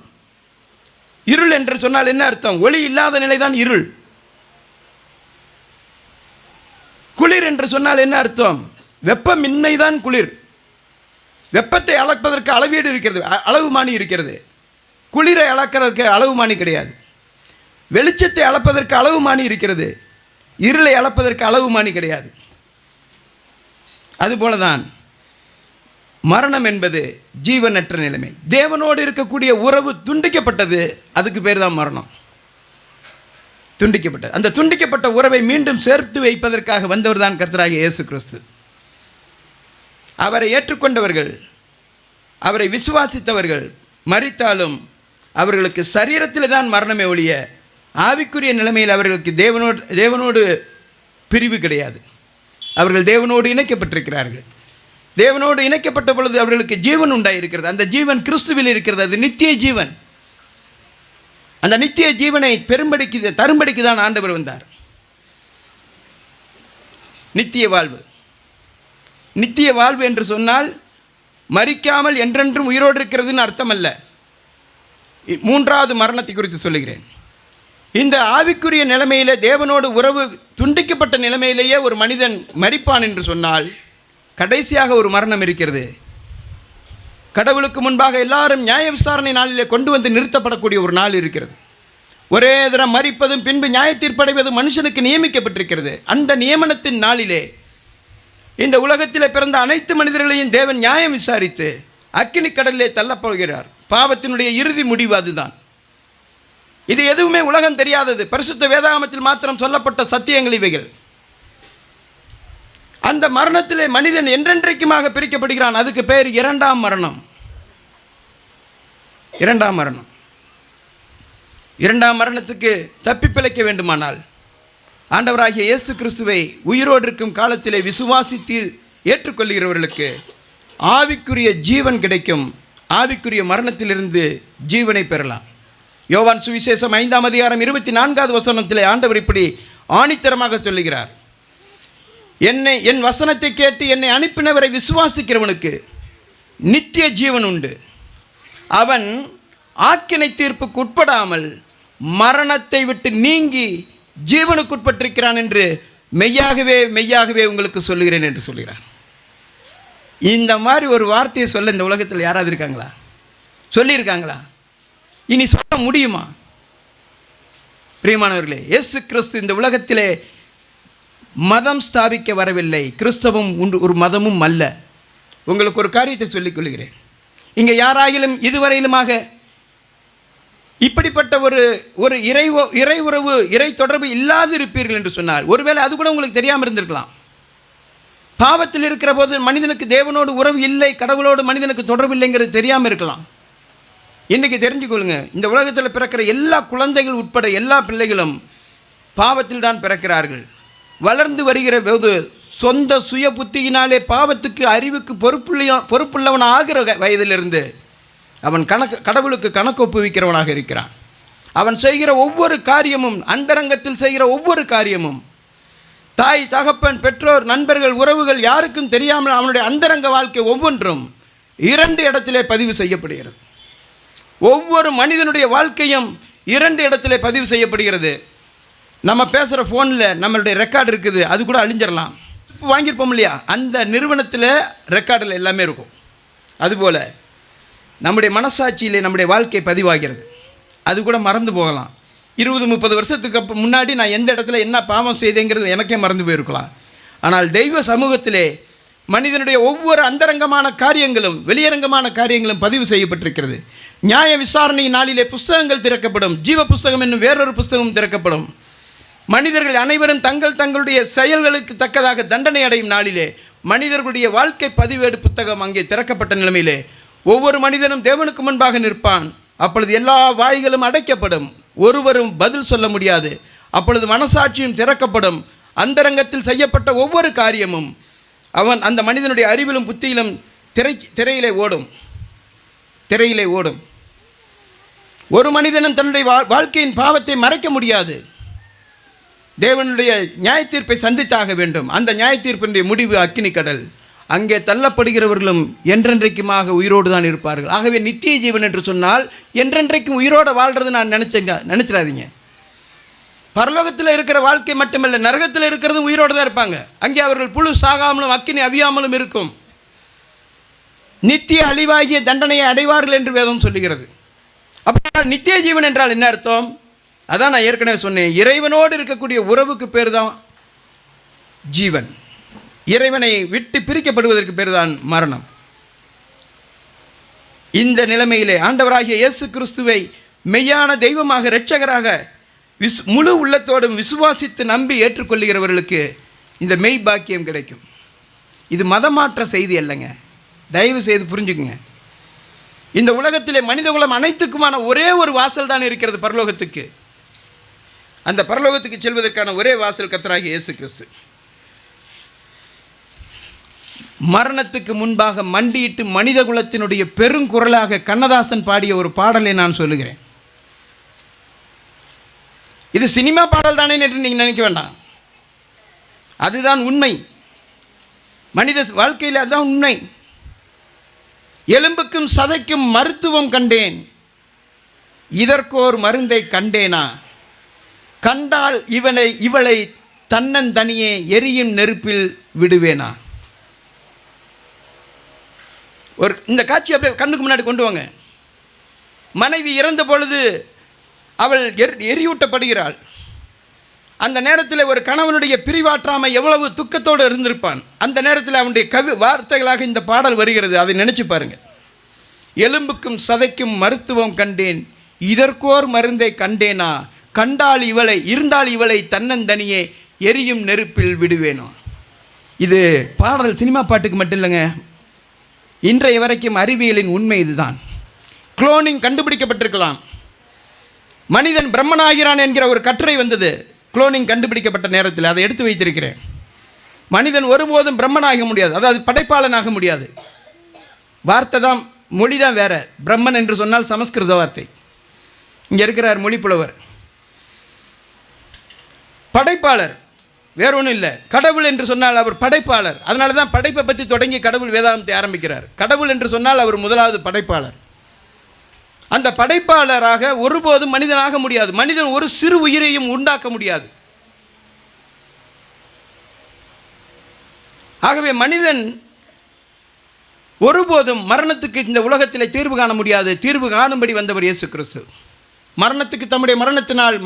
இருள் என்று சொன்னால் என்ன அர்த்தம்? ஒளி இல்லாத நிலை தான் இருள். குளிர் என்று சொன்னால் என்ன அர்த்தம்? வெப்பமின்மை தான் குளிர். வெப்பத்தை அளப்பதற்கு அளவீடு இருக்கிறது, அளவுமானி இருக்கிறது. குளிரை அளக்கிறதுக்கு அளவுமானி கிடையாது. வெளிச்சத்தை அளப்பதற்கு அளவுமானி இருக்கிறது, இருளை அளப்பதற்கு அளவுமானி கிடையாது. அதுபோல தான் மரணம் என்பது ஜீவனற்ற நிலைமை. தேவனோடு இருக்கக்கூடிய உறவு துண்டிக்கப்பட்டது, அதுக்கு பேர் தான் மரணம். துண்டிக்கப்பட்டது. அந்த துண்டிக்கப்பட்ட உறவை மீண்டும் சேர்த்து வைப்பதற்காக வந்தவர் தான் கர்த்தராகிய இயேசு கிறிஸ்து. அவரை ஏற்றுக்கொண்டவர்கள், அவரை விசுவாசித்தவர்கள் மரித்தாலும் அவர்களுக்கு சரீரத்தில் தான் மரணமே ஒழிய ஆவிக்குரிய நிலைமையில் அவர்களுக்கு தேவனோடு பிரிவு கிடையாது. அவர்கள் தேவனோடு இணைக்கப்பட்டிருக்கிறார்கள். தேவனோடு இணைக்கப்பட்ட பொழுது அவர்களுக்கு ஜீவன் உண்டாயிருக்கிறது. அந்த ஜீவன் கிறிஸ்துவில் இருக்கிறது. அது நித்திய ஜீவன். அந்த நித்திய ஜீவனை தரும்படிக்கு தான் ஆண்டவர் வந்தார். நித்திய வாழ்வு. நித்திய வாழ்வு என்று சொன்னால் மரிக்காமல் என்றென்றும் உயிரோடு இருக்கிறதுன்னு அர்த்தம் அல்ல. மூன்றாவது மரணத்தை குறித்து சொல்லுகிறேன். இந்த ஆவிக்குரிய நிலைமையில் தேவனோடு உறவு துண்டிக்கப்பட்ட நிலைமையிலேயே ஒரு மனிதன் மரிப்பான் என்று சொன்னால் கடைசியாக ஒரு மரணம் இருக்கிறது. கடவுளுக்கு முன்பாக எல்லாரும் நியாய விசாரணை நாளிலே கொண்டு வந்து நிறுத்தப்படக்கூடிய ஒரு நாள் இருக்கிறது. ஒரே தரம் மரிப்பதும் பின்பு நியாய தீர்ப்படைவதும் மனுஷனுக்கு நியமிக்கப்பட்டிருக்கிறது. அந்த நியமனத்தின் நாளிலே இந்த உலகத்தில் பிறந்த அனைத்து மனிதர்களையும் தேவன் நியாயம் விசாரித்து அக்கினி கடலிலே தள்ளப்போகிறார். பாவத்தினுடைய இறுதி முடிவு அதுதான். இது எதுவுமே உலகம் தெரியாதது. பரிசுத்த வேதாகமத்தில் மாத்திரம் சொல்லப்பட்ட சத்தியங்கள் இவைகள். அந்த மரணத்திலே மனிதன் என்றென்றைக்குமாக பிரிக்கப்படுகிறான். அதுக்கு பேர் இரண்டாம் மரணம். இரண்டாம் மரணம். இரண்டாம் மரணத்துக்கு தப்பி பிழைக்க வேண்டுமானால் ஆண்டவராகிய இயேசு கிறிஸ்துவை உயிரோடு இருக்கும் காலத்திலே விசுவாசித்து ஏற்றுக்கொள்கிறவர்களுக்கு ஆவிக்குரிய ஜீவன் கிடைக்கும். ஆவிக்குரிய மரணத்திலிருந்து ஜீவனை பெறலாம். யோவான் சுவிசேஷம் 5ஆம் அதிகாரம் 24வது வசனத்திலே ஆண்டவர் இப்படி ஆணித்தரமாக சொல்லுகிறார், என் வசனத்தை கேட்டு என்னை அனுப்பினவரை விசுவாசிக்கிறவனுக்கு நித்திய ஜீவன் உண்டு. அவன் ஆக்கினை தீர்ப்புக்கு உட்படாமல் மரணத்தை விட்டு நீங்கி ஜீவனுக்குட்பட்டிருக்கிறான் என்று மெய்யாகவே மெய்யாகவே உங்களுக்கு சொல்லுகிறேன் என்று சொல்கிறார். இந்த மாதிரி ஒரு வார்த்தையை சொல்ல இந்த உலகத்தில் யாராவது இருக்காங்களா? சொல்லியிருக்காங்களா? இனி சொல்ல முடியுமா? பிரியமானவர்களே, இயேசு கிறிஸ்து இந்த உலகத்திலே மதம் ஸ்தாபிக்க வரவில்லை. கிறிஸ்தவம் ஒரு மதமும் அல்ல. உங்களுக்கு ஒரு காரியத்தை சொல்லிக் கொள்கிறேன். இங்கே யாராயிலும் இதுவரையிலுமாக இப்படிப்பட்ட ஒரு இறை உறவு, இறை தொடர்பு இல்லாது இருப்பீர்கள் என்று சொன்னால், ஒருவேளை அது கூட உங்களுக்கு தெரியாமல் இருந்திருக்கலாம். பாவத்தில் இருக்கிற போது மனிதனுக்கு தேவனோடு உறவு இல்லை, கடவுளோடு மனிதனுக்கு தொடர்பு இல்லைங்கிறது தெரியாமல் இருக்கலாம். இன்றைக்கி தெரிஞ்சுக்கொள்ளுங்க, இந்த உலகத்தில் பிறக்கிற எல்லா குழந்தைகள் உட்பட எல்லா பிள்ளைகளும் பாவத்தில் தான் பிறக்கிறார்கள். வளர்ந்து வருகிற போது சொந்த சுய புத்தியினாலே பாவத்துக்கு அறிவுக்கு பொறுப்புள்ளவன் ஆகிற வயதிலிருந்து அவன் கடவுளுக்கு கணக்கு ஒப்புவிக்கிறவனாக இருக்கிறான். அவன் செய்கிற ஒவ்வொரு காரியமும், அந்தரங்கத்தில் செய்கிற ஒவ்வொரு காரியமும், தாய் தகப்பன் பெற்றோர் நண்பர்கள் உறவுகள் யாருக்கும் தெரியாமல் அவனுடைய அந்தரங்க வாழ்க்கை ஒவ்வொன்றும் 2 இடத்திலே பதிவு செய்யப்படுகிறது. ஒவ்வொரு மனிதனுடைய வாழ்க்கையும் 2 இடத்திலே பதிவு செய்யப்படுகிறது. நம்ம பேசுகிற ஃபோனில் நம்மளுடைய ரெக்கார்டு இருக்குது, அது கூட அழிஞ்சிடலாம். வாங்கியிருப்போம் இல்லையா, அந்த நிறுவனத்தில் ரெக்கார்டில் எல்லாமே இருக்கும். அதுபோல் நம்முடைய மனசாட்சியிலே நம்முடைய வாழ்க்கை பதிவாகிறது, அது கூட மறந்து போகலாம். 20-30 வருஷத்துக்கு முன்னாடி நான் எந்த இடத்துல என்ன பாவம் செய்தேங்கிறது எனக்கே மறந்து போயிருக்கலாம். ஆனால் தெய்வ சமூகத்திலே மனிதனுடைய ஒவ்வொரு அந்தரங்கமான காரியங்களும் வெளியரங்கமான காரியங்களும் பதிவு செய்யப்பட்டிருக்கிறது. நியாய விசாரணை நாளிலே புஸ்தகங்கள் திறக்கப்படும். ஜீவ புஸ்தகம் என்னும் வேறொரு புஸ்தகம் திறக்கப்படும். மனிதர்கள் அனைவரும் தங்களுடைய செயல்களுக்கு தக்கதாக தண்டனை அடையும் நாளிலே மனிதர்களுடைய வாழ்க்கை பதிவேடு புத்தகம் அங்கே திறக்கப்பட்ட நிலைமையிலே ஒவ்வொரு மனிதனும் தேவனுக்கு முன்பாக நிற்பான். அப்பொழுது எல்லா வாய்களும் அடைக்கப்படும், ஒருவரும் பதில் சொல்ல முடியாது. அப்பொழுது மனசாட்சியும் திறக்கப்படும். அந்தரங்கத்தில் செய்யப்பட்ட ஒவ்வொரு காரியமும் அந்த மனிதனுடைய அறிவிலும் புத்தியிலும் திரையிலே ஓடும். ஒரு மனிதனும் தன்னுடைய வாழ்க்கையின் பாவத்தை மறைக்க முடியாது. தேவனுடைய நியாயத்தீர்ப்பை சந்தித்தாக வேண்டும். அந்த நியாயத்தீர்ப்பினுடைய முடிவு அக்கினி கடல். அங்கே தள்ளப்படுகிறவர்களும் என்றென்றைக்குமாக உயிரோடு தான் இருப்பார்கள். ஆகவே நித்திய ஜீவன் என்று சொன்னால் என்றென்றைக்கும் உயிரோடு வாழ்கிறது நான் நினச்சிடாதீங்க. பரலோகத்தில் இருக்கிற வாழ்க்கை மட்டுமல்ல, நரகத்தில் இருக்கிறதும் உயிரோடு தான் இருப்பாங்க. அங்கே அவர்கள் புழு சாகாமலும் அக்கினி அவியாமலும் இருக்கும். நித்திய அழிவாகிய தண்டனையை அடைவார்கள் என்று வேதம் சொல்லுகிறது. அப்போ நித்திய ஜீவன் என்றால் என்ன அர்த்தம்? அதான் நான் ஏற்கனவே சொன்னேன். இறைவனோடு இருக்கக்கூடிய உறவுக்கு பேர் தான் ஜீவன். இறைவனை விட்டு பிரிக்கப்படுவதற்கு பேர் தான் மரணம். இந்த நிலைமையிலே ஆண்டவராகிய இயேசு கிறிஸ்துவை மெய்யான தெய்வமாக இரட்சகராக முழு உள்ளத்தோடும் விசுவாசித்து நம்பி ஏற்றுக்கொள்கிறவர்களுக்கு இந்த மெய் பாக்கியம் கிடைக்கும். இது மதமாற்ற செய்தி அல்லங்க, தயவு செய்து புரிஞ்சுக்குங்க. இந்த உலகத்திலே மனிதகுலம் அனைத்துக்குமான ஒரே ஒரு வாசல் தான் இருக்கிறது பரலோகத்துக்கு. அந்த பரலோகத்துக்கு செல்வதற்கான ஒரே வாசல் கர்த்தராகிய இயேசு கிறிஸ்து. மரணத்துக்கு முன்பாக மண்டியிட்டு மனித குலத்தினுடைய பெருங்குரலாக கண்ணதாசன் பாடிய ஒரு பாடலை நான் சொல்லுகிறேன். இது சினிமா பாடல் தானே என்று நீங்கள் நினைக்க வேண்டாம். அதுதான் உண்மை. மனித வாழ்க்கையில் அதுதான் உண்மை. எலும்புக்கும் சதைக்கும் மருத்துவம் கண்டேன், இதற்கோர் மருந்தை கண்டேனா, கண்டால் இவளை தன்னந்தனியே எரியும் நெருப்பில் விடுவேனா. இந்த காட்சி அப்படியே கண்ணுக்கு முன்னாடி கொண்டு வாங்க. மனைவி இறந்த பொழுது அவள் எரியூட்டப்படுகிறாள். அந்த நேரத்தில் ஒரு கணவனுடைய பிரிவாற்றாமை எவ்வளவு துக்கத்தோடு இருந்திருப்பான். அந்த நேரத்தில் அவனுடைய வார்த்தைகளாக இந்த பாடல் வருகிறது. அதை நினைச்சு பாருங்கள். எலும்புக்கும் சதைக்கும் மருத்துவம் கண்டேன், இதற்கோர் மருந்தை கண்டேனா, இருந்தால் இவளை தன்னந்தனியே எரியும் நெருப்பில் விடுவேனோ. இது பாடல் சினிமா பாட்டுக்கு மட்டும் இல்லைங்க, இன்றைய வரைக்கும் அறிவியலின் உண்மை இதுதான். குளோனிங் கண்டுபிடிக்கப்பட்டிருக்கலாம். மனிதன் பிரம்மனாகிறான் என்கிற ஒரு கட்டுரை வந்தது குளோனிங் கண்டுபிடிக்கப்பட்ட நேரத்தில். அதை எடுத்து வைத்திருக்கிறேன். மனிதன் ஒருபோதும் பிரம்மனாக முடியாது, அதாவது படைப்பாளனாக முடியாது. வார்த்தை தான், மொழி தான் வேற. பிரம்மன் என்று சொன்னால் சமஸ்கிருத வார்த்தை. இங்கே இருக்கிறார் மொழிப்புலவர். படைப்பாளர் வேற ஒன்றும் இல்லை. கடவுள் என்று சொன்னால் அவர் படைப்பாளர். அதனால தான் படைப்பை பற்றி தொடங்கி கடவுள் வேதாந்தத்தை ஆரம்பிக்கிறார். கடவுள் என்று சொன்னால் அவர் முதலாவது படைப்பாளர். அந்த படைப்பாளராக ஒருபோதும் மனிதனாக முடியாது. மனிதன் ஒரு சிறு உயிரையும் உண்டாக்க முடியாது. ஆகவே மனிதன் ஒருபோதும் மரணத்துக்கு இந்த உலகத்தில் தீர்வு காண முடியாது. தீர்வு காணும்படி வந்தவர் இயேசு கிறிஸ்து. மரணத்துக்கு தம்முடைய மரணத்தினால்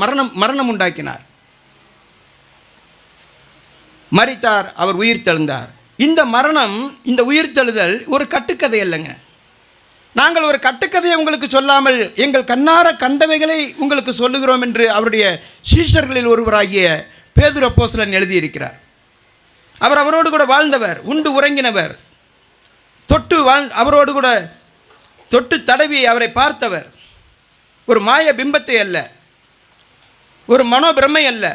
மரணம் உண்டாக்கினார். மரித்தார், அவர் உயிர் தெழுந்தார். இந்த மரணம், இந்த உயிர் தெழுதல் ஒரு கட்டுக்கதை அல்லங்க. நாங்கள் ஒரு கட்டுக்கதையை உங்களுக்கு சொல்லாமல் எங்கள் கண்ணார கண்டவைகளை உங்களுக்கு சொல்லுகிறோம் என்று அவருடைய சீஷர்களில் ஒருவராகிய பேதுரு அப்போஸ்தலன் எழுதியிருக்கிறார். அவரோடு கூட வாழ்ந்தவர், உண்டு உறங்கினவர், அவரோடு கூட தொட்டு தடவி அவரை பார்த்தவர். ஒரு மாய பிம்பத்தை அல்ல, ஒரு மனோபிரமை அல்ல.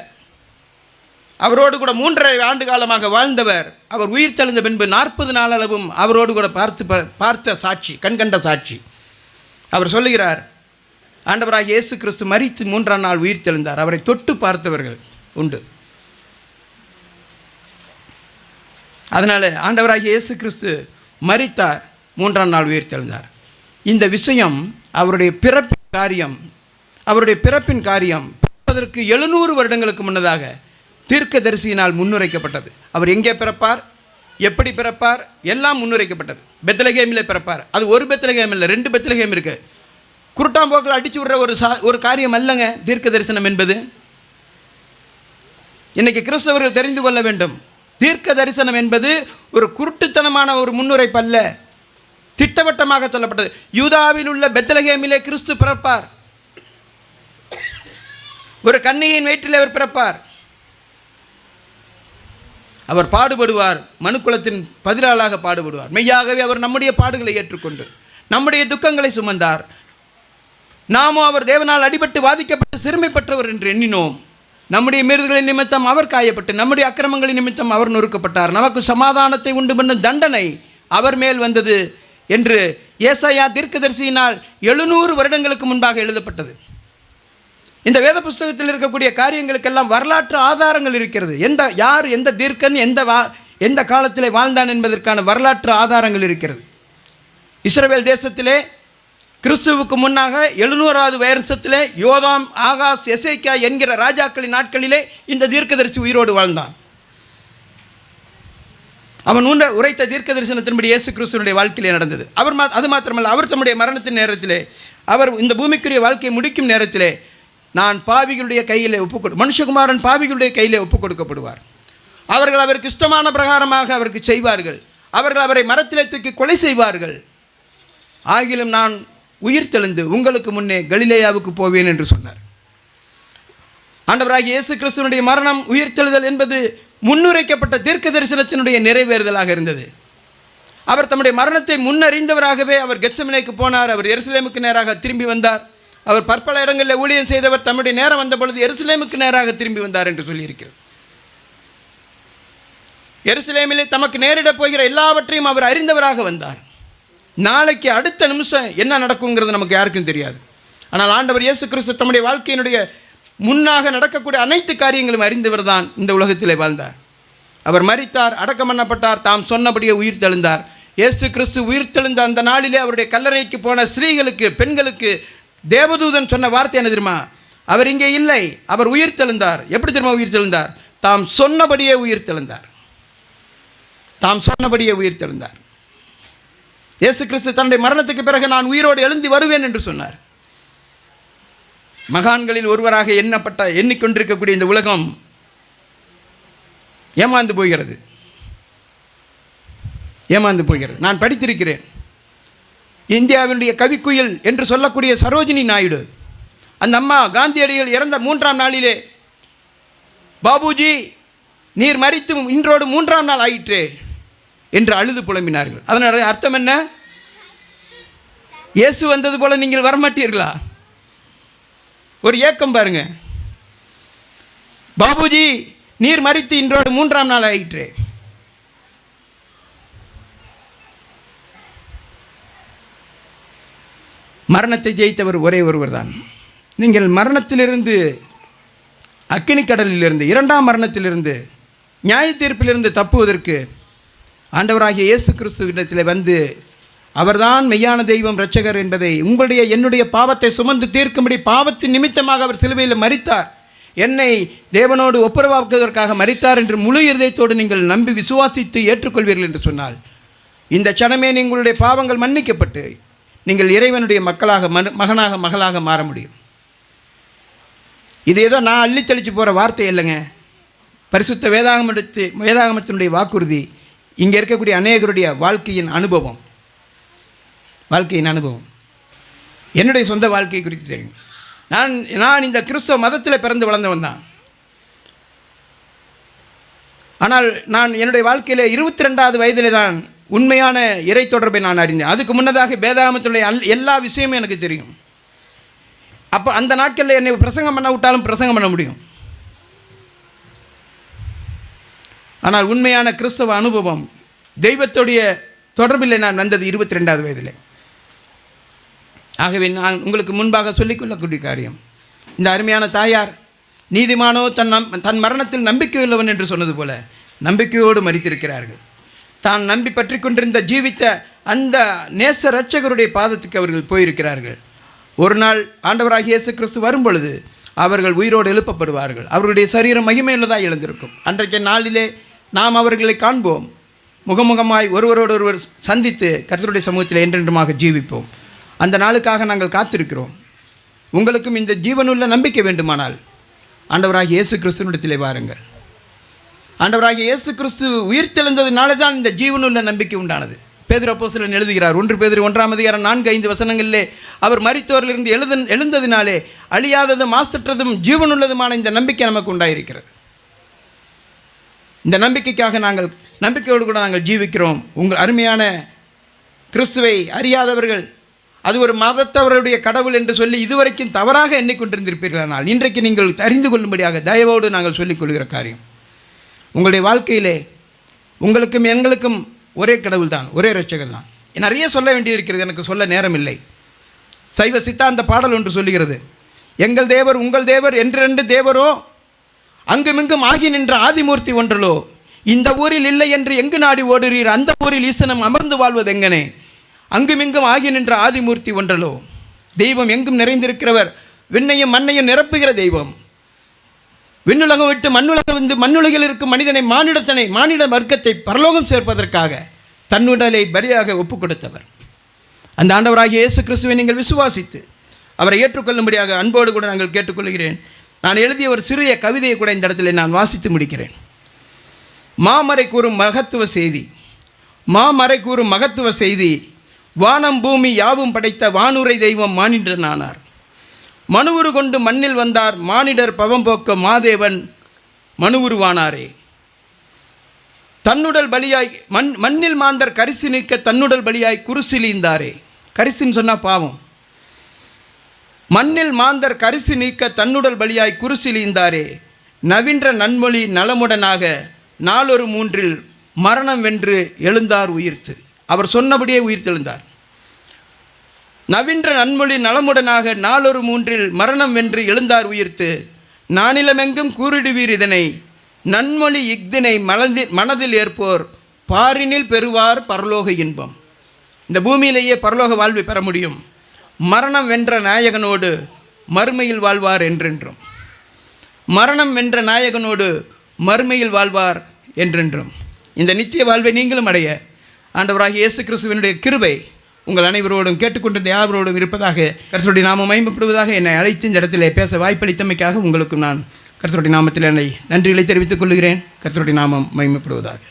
அவரோடு கூட 3.5 ஆண்டு காலமாக வாழ்ந்தவர். அவர் உயிர் தெழுந்த பின்பு 40 நாளளவும் அவரோடு கூட பார்த்த சாட்சி, கண்கண்ட சாட்சி. அவர் சொல்லுகிறார், ஆண்டவராகிய இயேசு கிறிஸ்து மரித்து 3ஆம் நாள் உயிர் தெழுந்தார். அவரை தொட்டு பார்த்தவர்கள் உண்டு. அதனால் ஆண்டவராகிய இயேசு கிறிஸ்து மரித்தார், 3ஆம் நாள் உயிர் தெழுந்தார். இந்த விஷயம் அவருடைய பிறப்பின் காரியம் அதற்கு 700 வருடங்களுக்கு முன்னதாக தீர்க்கதரிசியினால் முன்னுரைக்கப்பட்டது. அவர் எங்கே பிறப்பார், எப்படி பிறப்பார், எல்லாம் முன்னுரைக்கப்பட்டது. பெத்லகேமில் பிறப்பார். அது ஒரு பெத்லகேம் இல்லை, 2 பெத்லகேம் இருக்குது. குருட்டாம்போக்கில் அடித்து விடுற ஒரு காரியம் அல்லங்க தீர்க்க தரிசனம் என்பது. இன்றைக்கி கிறிஸ்தவர்கள் தெரிந்து கொள்ள வேண்டும், தீர்க்க தரிசனம் என்பது ஒரு குருட்டுத்தனமான ஒரு முன்னுரைப்பு அல்ல, திட்டவட்டமாக சொல்லப்பட்டது. யூதாவில் உள்ள பெத்லகேமிலே கிறிஸ்து பிறப்பார். ஒரு கன்னிகையின் வயிற்றில் அவர் பிறப்பார். அவர் பாடுபடுவார், மனுக்குலத்தின் பதிலாளாக பாடுபடுவார். மெய்யாகவே அவர் நம்முடைய பாடுகளை ஏற்றுக்கொண்டு நம்முடைய துக்கங்களை சுமந்தார். நாமோ அவர் தேவனால் அடிபட்டு வாதிக்கப்பட்டு சிறுமைப்பட்டவர் என்று எண்ணினோம். நம்முடைய மீறுதலின் நிமித்தம் அவர் காயப்பட்டு, நம்முடைய அக்கிரமங்களின் நிமித்தம் அவர் நொறுக்கப்பட்டார். நமக்கு சமாதானத்தை உண்டு பண்ணும் தண்டனை அவர் மேல் வந்தது என்று ஏசாயா தீர்க்கதரிசியினால் 700 வருடங்களுக்கு முன்பாக எழுதப்பட்டது. இந்த வேத புஸ்தகத்தில் இருக்கக்கூடிய காரியங்களுக்கெல்லாம் வரலாற்று ஆதாரங்கள் இருக்கிறது. யார் எந்த தீர்க்கன் எந்த காலத்திலே வாழ்ந்தான் என்பதற்கான வரலாற்று ஆதாரங்கள் இருக்கிறது. இஸ்ரவேல் தேசத்திலே கிறிஸ்துவுக்கு முன்னாக 700வது வருஷத்திலே யோதாம், ஆகாஸ், எசேக்கியா என்கிற ராஜாக்களின் நாட்களிலே இந்த தீர்க்கதரிசி உயிரோடு வாழ்ந்தான். அவன் உரைத்த தீர்க்க தரிசனத்தின்படி இயேசு கிறிஸ்துவனுடைய வாழ்க்கையிலே நடந்தது. அது மாத்திரமல்ல, அவர் தம்முடைய மரணத்தின் நேரத்திலே, அவர் இந்த பூமிக்குரிய வாழ்க்கையை முடிக்கும் நேரத்திலே, நான் பாவிகளுடைய கையிலே மனுஷகுமாரன் பாவிகளுடைய கையிலே ஒப்புக் கொடுக்கப்படுவார். அவர்கள் அவருக்கு இஷ்டமான பிரகாரமாக அவருக்கு செய்வார்கள். அவர்கள் அவரை மரத்திலே தூக்கி கொலை செய்வார்கள். ஆகிலும் நான் உயிர் தெழுந்து உங்களுக்கு முன்னே கலிலேயாவுக்கு போவேன் என்று சொன்னார். ஆண்டவராகிய இயேசு கிறிஸ்துவனுடைய மரணம், உயிர் தெழுதல் என்பது முன்னுரைக்கப்பட்ட தீர்க்க தரிசனத்தினுடைய நிறைவேறுதலாக இருந்தது. அவர் தம்முடைய மரணத்தை முன்னறிந்தவராகவே அவர் கெத்செமனேக்கு போனார். அவர் எருசலேமுக்கு நேராக திரும்பி வந்தார். அவர் பற்பல இடங்களில் ஊழியம் செய்தவர். தம்முடைய நேரம் வந்த பொழுது எருசலேமுக்கு நேராக திரும்பி வந்தார் என்று சொல்லியிருக்கிறது. எருசலேமிலே தமக்கு நேரிடப் போகிற எல்லாவற்றையும் அவர் அறிந்தவராக வந்தார். நாளைக்கு அடுத்த நிமிஷம் என்ன நடக்குங்கிறது நமக்கு யாருக்கும் தெரியாது. ஆனால் ஆண்டவர் இயேசு கிறிஸ்து தம்முடைய வாழ்க்கையினுடைய முன்னாக நடக்கக்கூடிய அனைத்து காரியங்களும் அறிந்தவர் தான் இந்த உலகத்திலே வாழ்ந்தார். அவர் மரித்தார், அடக்கம் பண்ணப்பட்டார், தாம் சொன்னபடியே உயிர் தெழுந்தார். இயேசு கிறிஸ்து உயிர் தெழுந்த அந்த நாளிலே அவருடைய கல்லறைக்கு போன ஸ்திரீகளுக்கு, பெண்களுக்கு தேவதூதன் சொன்ன வார்த்தை என்ன தெரியுமா? அவர் இங்கே இல்லை, அவர் உயிர் தெழுந்தார். எப்படி தெரியுமா உயிர் தெழுந்தார்? தாம் சொன்னபடியே உயிர் தெழுந்தார். தாம் சொன்னபடியே உயிர் தெழுந்தார். இயேசு கிறிஸ்து தன்னுடைய மரணத்துக்கு பிறகு நான் உயிரோடு எழுந்து வருவேன் என்று சொன்னார். மகான்களில் ஒருவராக எண்ணிக்கொண்டிருக்கக்கூடிய இந்த உலகம் ஏமாந்து போகிறது. நான் படித்திருக்கிறேன். இந்தியாவினுடைய கவிக்குயில் என்று சொல்லக்கூடிய சரோஜினி நாயுடு, அந்த அம்மா காந்தியடிகள் இறந்த 3ஆம் நாளிலே, பாபுஜி நீர் மரித்து இன்றோடு 3ஆம் நாள் ஆயிற்றே என்று அழுது புலம்பினார்கள். அதனுடைய அர்த்தம் என்ன? இயேசு வந்தது போல நீங்கள் வரமாட்டீர்களா? ஒரு ஏக்கம் பாருங்க. பாபுஜி நீர் மரித்து இன்றோடு 3ஆம் நாள் ஆயிற்றே. மரணத்தை ஜெயித்தவர் ஒரே ஒருவர் தான். நீங்கள் மரணத்திலிருந்து, அக்கினிக்கடலிலிருந்து, 2ஆம் மரணத்திலிருந்து, நியாய தீர்ப்பிலிருந்து தப்புவதற்கு ஆண்டவராகிய இயேசு கிறிஸ்துவிடத்தில் வந்து அவர்தான் மெய்யான தெய்வம், இரட்சகர் என்பதை, என்னுடைய பாவத்தை சுமந்து தீர்க்கும்படி பாவத்தின் நிமித்தமாக அவர் சிலுவையில் மரித்தார், என்னை தேவனோடு ஒப்புரவாக்குவதற்காக மரித்தார் என்று முழு இருதயத்தோடு நீங்கள் நம்பி விசுவாசித்து ஏற்றுக்கொள்வீர்கள் என்று சொன்னால், இந்த சனமே உங்களுடைய பாவங்கள் மன்னிக்கப்பட்டு நீங்கள் இறைவனுடைய மக்களாக, மகனாக, மகளாக மாற முடியும். இது ஏதோ நான் அள்ளித்தளித்து போகிற வார்த்தை இல்லைங்க. பரிசுத்த வேதாகமத்தினுடைய வாக்குறுதி. இங்கே இருக்கக்கூடிய அநேகருடைய வாழ்க்கையின் அனுபவம். என்னுடைய சொந்த வாழ்க்கை குறித்து தெரியும். நான் இந்த கிறிஸ்தவ மதத்தில் பிறந்து வளர்ந்தவன் தான். ஆனால் நான் என்னுடைய வாழ்க்கையில் 22வது வயதிலே தான் உண்மையான இறை தொடர்பை நான் அறிந்தேன். அதுக்கு முன்னதாக வேதாகமத்தினுடைய எல்லா விஷயமும் எனக்கு தெரியும். அப்போ அந்த நாட்களில் என்னை பிரசங்கம் பண்ண விட்டாலும் பிரசங்கம் பண்ண முடியும். ஆனால் உண்மையான கிறிஸ்தவ அனுபவம், தெய்வத்துடைய தொடர்பில் நான் வந்தது 22வது வயதில். ஆகவே நான் உங்களுக்கு முன்பாக சொல்லிக்கொள்ளக்கூடிய காரியம், இந்த அருமையான தாயார் நீதிமானோ தன் மரணத்தில் நம்பிக்கை உள்ளவன் என்று சொன்னது போல நம்பிக்கையோடு மரித்திருக்கிறார்கள். தான் நம்பி பற்றி கொண்டிருந்த ஜீவித்த அந்த நேச இரட்சகருடைய பாதத்துக்கு அவர்கள் போயிருக்கிறார்கள். ஒரு நாள் ஆண்டவராகிய இயேசு கிறிஸ்து வரும் பொழுது அவர்கள் உயிரோடு எழுப்பப்படுவார்கள். அவர்களுடைய சரீரம் மகிமையுள்ளதாக எழுந்திருக்கும். அன்றைக்கு நாளிலே நாம் அவர்களை காண்போம். முகமுகமாய் ஒருவரோடொருவர் சந்தித்து கர்த்தருடைய சமூகத்தில் என்றென்றுமாக ஜீவிப்போம். அந்த நாளுக்காக நாங்கள் காத்திருக்கிறோம். உங்களுக்கும் இந்த ஜீவனுள்ள நம்பிக்கை வேண்டுமானால் ஆண்டவராகிய இயேசு கிறிஸ்துவினிடத்திலே வாருங்கள். ஆண்டவராகிய இயேசு கிறிஸ்து உயிர்த்தெழுந்ததினாலே தான் இந்த ஜீவனுள்ள நம்பிக்கை உண்டானது. பேதுரு அப்போஸ்தலன் எழுதுகிறார், 1 பேதுரு 1:4 வசனங்களிலே, அவர் மரித்தோரிலிருந்து எழுந்ததினாலே அழியாததும் மாசற்றதும் ஜீவனுள்ளதுமான இந்த நம்பிக்கை நமக்கு உண்டாயிருக்கிறது. இந்த நம்பிக்கைக்காக நாங்கள் நம்பிக்கையோடு கூட நாங்கள் ஜீவிக்கிறோம். உங்கள் அருமையான கிறிஸ்துவை அறியாதவர்கள் அது ஒரு மதத்தவருடைய கடவுள் என்று சொல்லி இதுவரைக்கும் தவறாக எண்ணிக்கொண்டிருந்திருப்பீர்களானால் இன்றைக்கு நீங்கள் அறிந்து கொள்ளும்படியாக தயவோடு நாங்கள் சொல்லிக் கொள்கிற காரியம், உங்களுடைய வாழ்க்கையிலே உங்களுக்கும் எங்களுக்கும் ஒரே கடவுள் தான், ஒரே இரட்சகர் தான். நிறைய சொல்ல வேண்டியிருக்கிறது, எனக்கு சொல்ல நேரம் இல்லை. சைவ சித்தாந்த பாடல் ஒன்று சொல்லுகிறது, எங்கள் தேவர் உங்கள் தேவர் என்றென்று தேவரோ, அங்குமிங்கும் ஆகி நின்ற ஆதிமூர்த்தி ஒன்றலோ, இந்த ஊரில் இல்லை என்று எங்கு நாடி ஓடுறீர், அந்த ஊரில் ஈசனம் அமர்ந்து வாழ்வது எங்கனே, அங்குமிங்கும் ஆகி நின்ற ஆதிமூர்த்தி ஒன்றலோ. தெய்வம் எங்கும் நிறைந்திருக்கிறவர், விண்ணையும் மண்ணையும் நிரப்புகிற தெய்வம். விண்ணுலகம் விட்டு மண்ணுலகம் வந்து மண்ணுலகில் இருக்கும் மனிதனை மானிட வர்க்கத்தை பரலோகம் சேர்ப்பதற்காக தன்னுடலை பலியாக ஒப்புக் கொடுத்தவர். அந்த ஆண்டவராகிய இயேசு கிறிஸ்துவை நீங்கள் விசுவாசித்து அவரை ஏற்றுக்கொள்ளும்படியாக அன்போடு கூட நாங்கள் கேட்டுக்கொள்கிறேன். நான் எழுதிய ஒரு சிறிய கவிதையை கூட இந்த இடத்துல நான் வாசித்து முடிக்கிறேன். மாமறை கூறும் மகத்துவ செய்தி, வானம் பூமி யாவும் படைத்த வானுரை தெய்வம் மானிடனானார். மனுவுரு கொண்டு மண்ணில் வந்தார், மானிடர் பவம் போக்க மாதேவன் மனுவுருவானாரே. தன்னுடல் பலியாய் மண்ணில் மாந்தர் கரிசி நீக்க தன்னுடல் பலியாய் குருசிலீந்தாரே. கரிசின்னு சொன்னால் பாவம். மண்ணில் மாந்தர் கரிசி நீக்க தன்னுடல் பலியாய் குருசிலீந்தாரே. நவின்ற நன்மொழி நலமுடனாக 4:3 மரணம் வென்று எழுந்தார் உயிர்த்து. அவர் சொன்னபடியே உயிர்த்தெழுந்தார். நவின்ற நன்மொழி நலமுடனாக 4:3 மரணம் வென்று எழுந்தார் உயிர்த்து. நானிலமெங்கும் கூறிடுவீர் இதனை, நன்மொழி இஃதினை மனதில் ஏற்போர் பாரினில் பெறுவார் பரலோக இன்பம். இந்த பூமியிலேயே பரலோக வாழ்வை பெற முடியும். மரணம் வென்ற நாயகனோடு மறுமையில் வாழ்வார் என்றென்றும். மரணம் வென்ற நாயகனோடு மறுமையில் வாழ்வார் என்றென்றும். இந்த நித்திய வாழ்வை நீங்களும் அடைய ஆண்டவராகிய இயேசு கிறிஸ்துவினுடைய கிருபை உங்கள் அனைவரோடும் கேட்டுக்கொண்டிருந்த யாவரோடும் இருப்பதாக, கர்த்தருடைய நாமம் மகிமைப்படுவதாக. என்னை அழைத்து இந்த இடத்திலே பேச வாய்ப்பளித்தமைக்காக உங்களுக்கும் நான் கர்த்தருடைய நாமத்தில் என்னை நன்றிகளை தெரிவித்துக் கொள்கிறேன். கர்த்தருடைய நாமம் மகிமைப்படுவதாக.